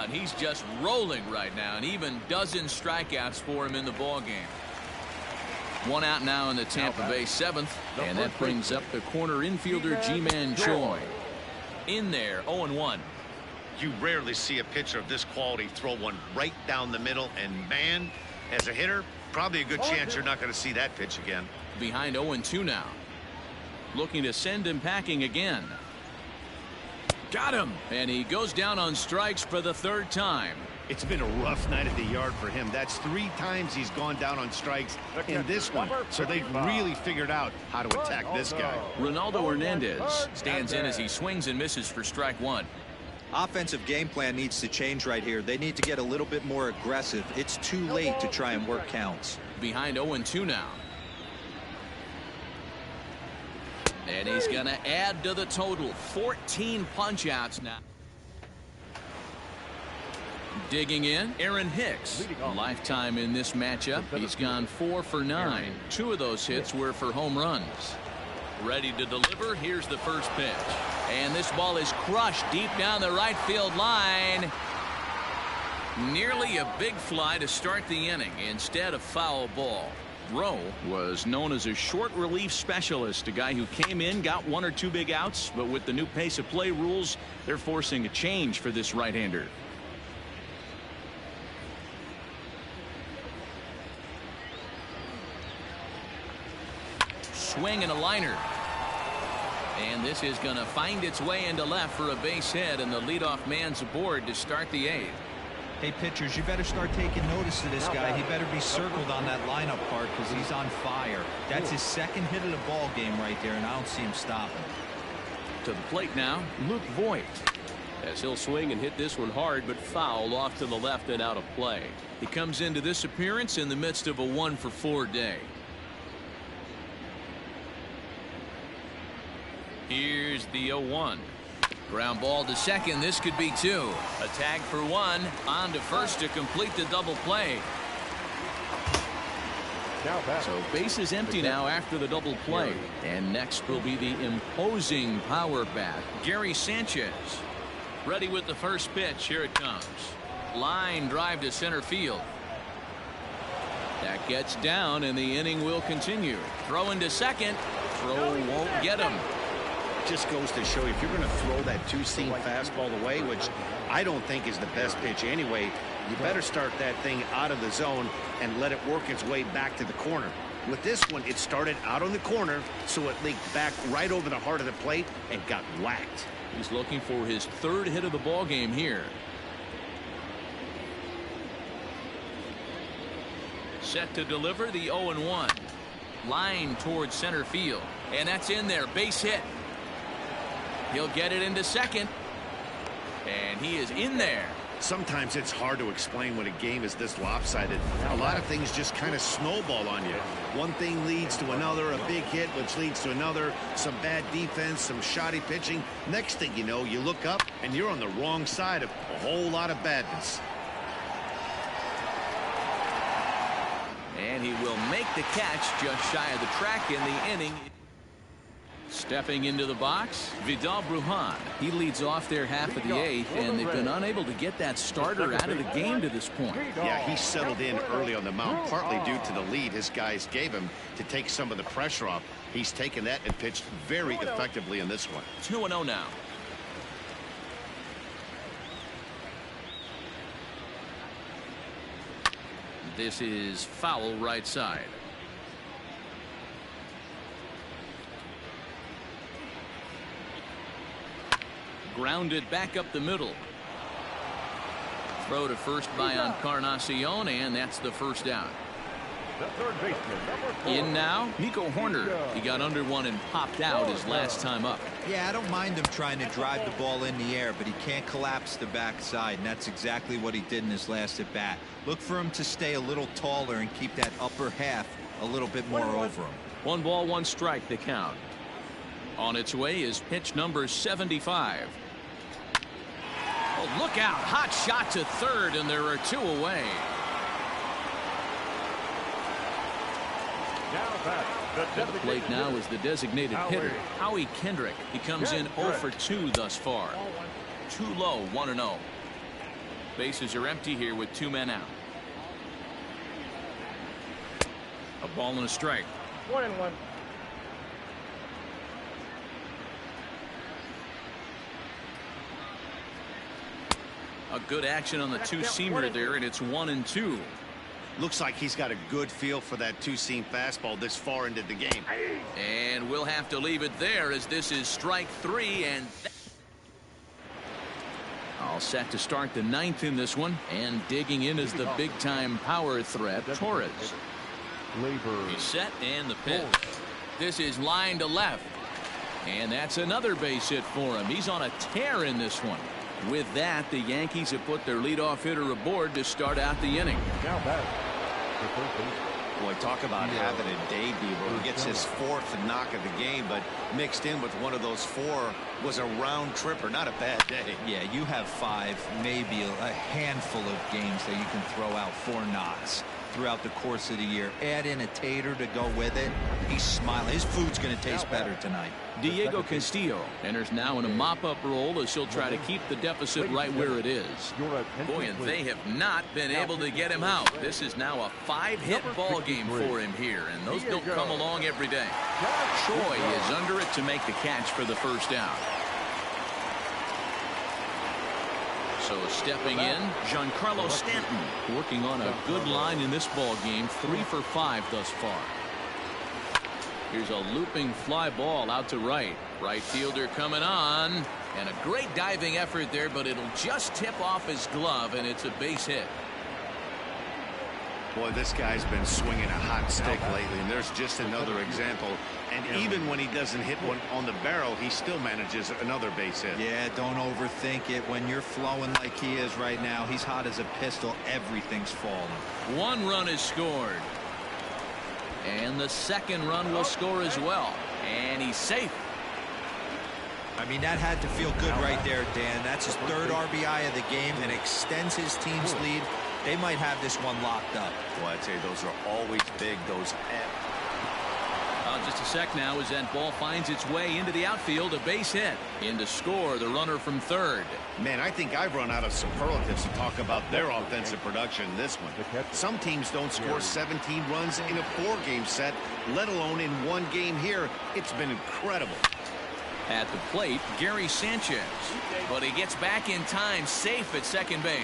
And he's just rolling right now, and even dozen strikeouts for him in the ball game. 1 out now in the Tampa Bay 7th, and that brings up the corner infielder Ji-Man Choi. In there, 0-1. You rarely see a pitcher of this quality throw one right down the middle, and man, as a hitter, probably a good chance you're not going to see that pitch again. Behind 0-2 now. Looking to send him packing again. Got him, and he goes down on strikes for the 3rd time. It's been a rough night at the yard for him. That's 3 times he's gone down on strikes in this one. So they've really figured out how to attack this guy. Ronaldo Hernandez stands in as he swings and misses for strike 1. Offensive game plan needs to change right here. They need to get a little bit more aggressive. It's too late to try and work counts. Behind 0-2 now. And he's going to add to the total. 14 punch-outs now. Digging in, Aaron Hicks. Lifetime in this matchup. He's gone 4 for 9. 2 of those hits were for home runs. Ready to deliver. Here's the first pitch. And this ball is crushed deep down the right field line. Nearly a big fly to start the inning. Instead, a foul ball. Rowe was known as a short relief specialist, a guy who came in, got 1 or 2 big outs, but with the new pace of play rules, they're forcing a change for this right-hander. swing and a liner. And this is going to find its way into left for a base hit, and the leadoff man's aboard to start the 8th. Hey, pitchers, you better start taking notice of this guy. He better be circled on that lineup part because he's on fire. That's his second hit of the ball game right there, and I don't see him stopping. To the plate now, Luke Voigt. As he'll swing and hit this one hard, but foul off to the left and out of play. He comes into this appearance in the midst of a 1-for-4 day. Here's the 0-1. Ground ball to second. This could be 2. A tag for 1. On to first to complete the double play. So bases empty now after the double play. And next will be the imposing power bat, Gary Sanchez. Ready with the first pitch. Here it comes. Line drive to center field. That gets down, and the inning will continue. Throw into second. Throw won't get him. Just goes to show you, if you're going to throw that two-seam fastball away, which I don't think is the best pitch anyway, you better start that thing out of the zone and let it work its way back to the corner. With this one, it started out on the corner, so it leaked back right over the heart of the plate and got whacked. He's looking for his 3rd hit of the ball game here. Set to deliver the 0-1. Line towards center field, and that's in there. Base hit. He'll get it into second, and he is in there. Sometimes it's hard to explain when a game is this lopsided. A lot of things just kind of snowball on you. One thing leads to another, a big hit, which leads to another, some bad defense, some shoddy pitching. Next thing you know, you look up, and you're on the wrong side of a whole lot of badness. And he will make the catch just shy of the track in the inning. Stepping into the box, Vidal Brujan. He leads off their half of the 8th, and they've been unable to get that starter out of the game to this point. Yeah, he settled in early on the mound, partly due to the lead his guys gave him to take some of the pressure off. He's taken that and pitched very effectively in this one. 2-0 now. This is foul right side. Grounded back up the middle. Throw to first by Encarnacion, and that's the first out. The third baseman, number 4. In now, Nico Horner. He got under one and popped out his last time up. Yeah, I don't mind him trying to drive the ball in the air, but he can't collapse the backside, and that's exactly what he did in his last at bat. Look for him to stay a little taller and keep that upper half a little bit more over him. 1 ball, 1 strike, the count. On its way is pitch number 75. Oh, look out. Hot shot to third, and there are 2 away. To the plate now is the designated hitter, Howie Kendrick. He comes in 0 for 2 thus far. Too low, 1-0. Bases are empty here with 2 men out. A ball and a strike. 1-1. A good action on the two-seamer there, and it's 1-2. Looks like he's got a good feel for that two-seam fastball this far into the game. And we'll have to leave it there as this is strike 3, and all set to start the 9th in this one, and digging in is the big-time power threat, Torres. He's set, and the pitch. This is line to left, and that's another base hit for him. He's on a tear in this one. With that, the Yankees have put their leadoff hitter aboard to start out the inning. Boy, talk about having a day, Devo. He gets his 4th knock of the game, but mixed in with one of those 4 was a round tripper. Not a bad day. Yeah, you have 5, maybe a handful of games that you can throw out 4 knocks throughout the course of the year. Add in a tater to go with it. He's smiling. His food's going to taste better tonight. Diego Castillo enters now in a mop-up role as he'll try to keep the deficit right where it is. Boy, and they have not been able to get him out. This is now a 5-hit ball game for him here, and those don't come along every day. Troy is under it to make the catch for the first out. So stepping in, Giancarlo Stanton working on a good line in this ball game, 3 for 5 thus far. Here's a looping fly ball out to right. Right fielder coming on. And a great diving effort there, but it'll just tip off his glove, and it's a base hit. Boy, this guy's been swinging a hot stick lately, and there's just another example. And even when he doesn't hit one on the barrel, he still manages another base hit. Yeah, don't overthink it. When you're flowing like he is right now, he's hot as a pistol. Everything's falling. One run is scored. And the second run will score as well. And he's safe. I mean, that had to feel good right there, Dan. That's his third RBI of the game and extends his team's lead. They might have this one locked up. Well, I'd say those are always big, those. Just a sec now as that ball finds its way into the outfield. A base hit. In to score, the runner from third. Man, I think I've run out of superlatives to talk about their offensive production in this one. Some teams don't score 17 runs in a 4-game set, let alone in one game here. It's been incredible. At the plate, Gary Sanchez. But he gets back in time, safe at second base.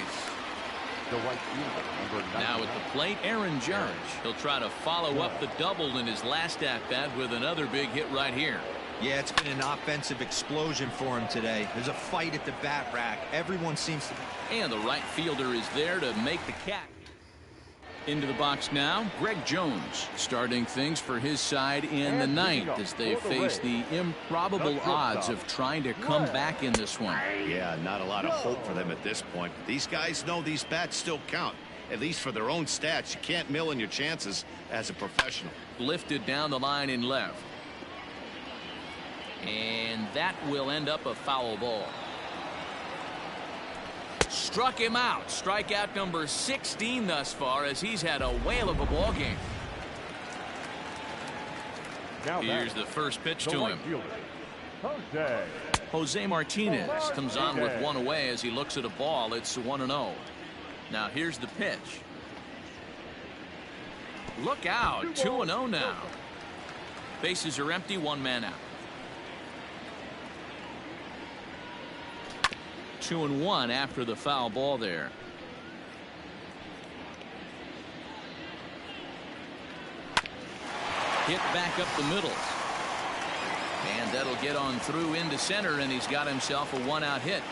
Now at the plate, Aaron Judge. He'll try to follow up the double in his last at-bat with another big hit right here. Yeah, it's been an offensive explosion for him today. There's a fight at the bat rack. Everyone seems to... And the right fielder is there to make the catch. Into the box now, Greg Jones starting things for his side in the ninth as they face the improbable odds of trying to come back in this one. Yeah, not a lot of hope for them at this point. These guys know these bats still count, at least for their own stats. You can't mill in your chances as a professional. Lifted down the line in left. And that will end up a foul ball. Struck him out. Strikeout number 16 thus far as he's had a whale of a ball game. Here's the first pitch to him. Jose Martinez comes on with one away as he looks at a ball. It's 1-0. Now here's the pitch. Look out. 2-0 now. Bases are empty. One man out. 2-1 after the foul ball there. Hit back up the middle. And that'll get on through into center, and he's got himself a one-out hit.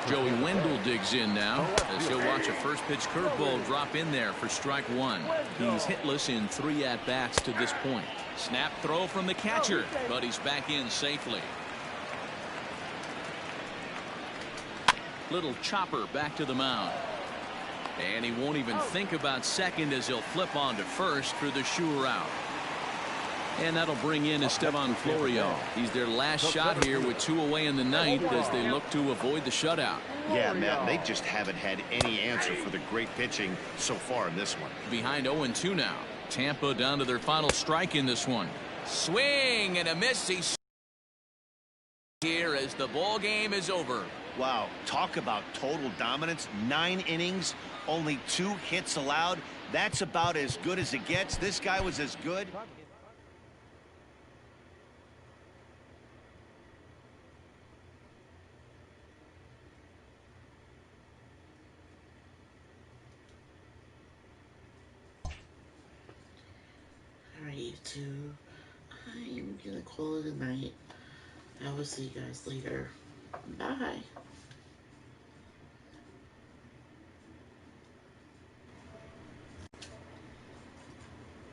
Joey Wendell digs in now as he'll watch a first pitch curveball drop in there for strike one. He's hitless in 3 at-bats to this point. Snap throw from the catcher, but he's back in safely. Little chopper back to the mound. And he won't even think about second as he'll flip on to first for the sure out. And that'll bring in Esteban Florio. He's their last shot here with 2 away in the ninth as they look to avoid the shutout. Yeah, Matt, they just haven't had any answer for the great pitching so far in this one. Behind 0-2 now. Tampa down to their final strike in this one. Swing and a miss. He's here as the ball game is over. Wow, talk about total dominance. 9 innings, only 2 hits allowed. That's about as good as it gets. This guy was as good. Alright, YouTube. I'm gonna call it a night. I will see you guys later. Bye.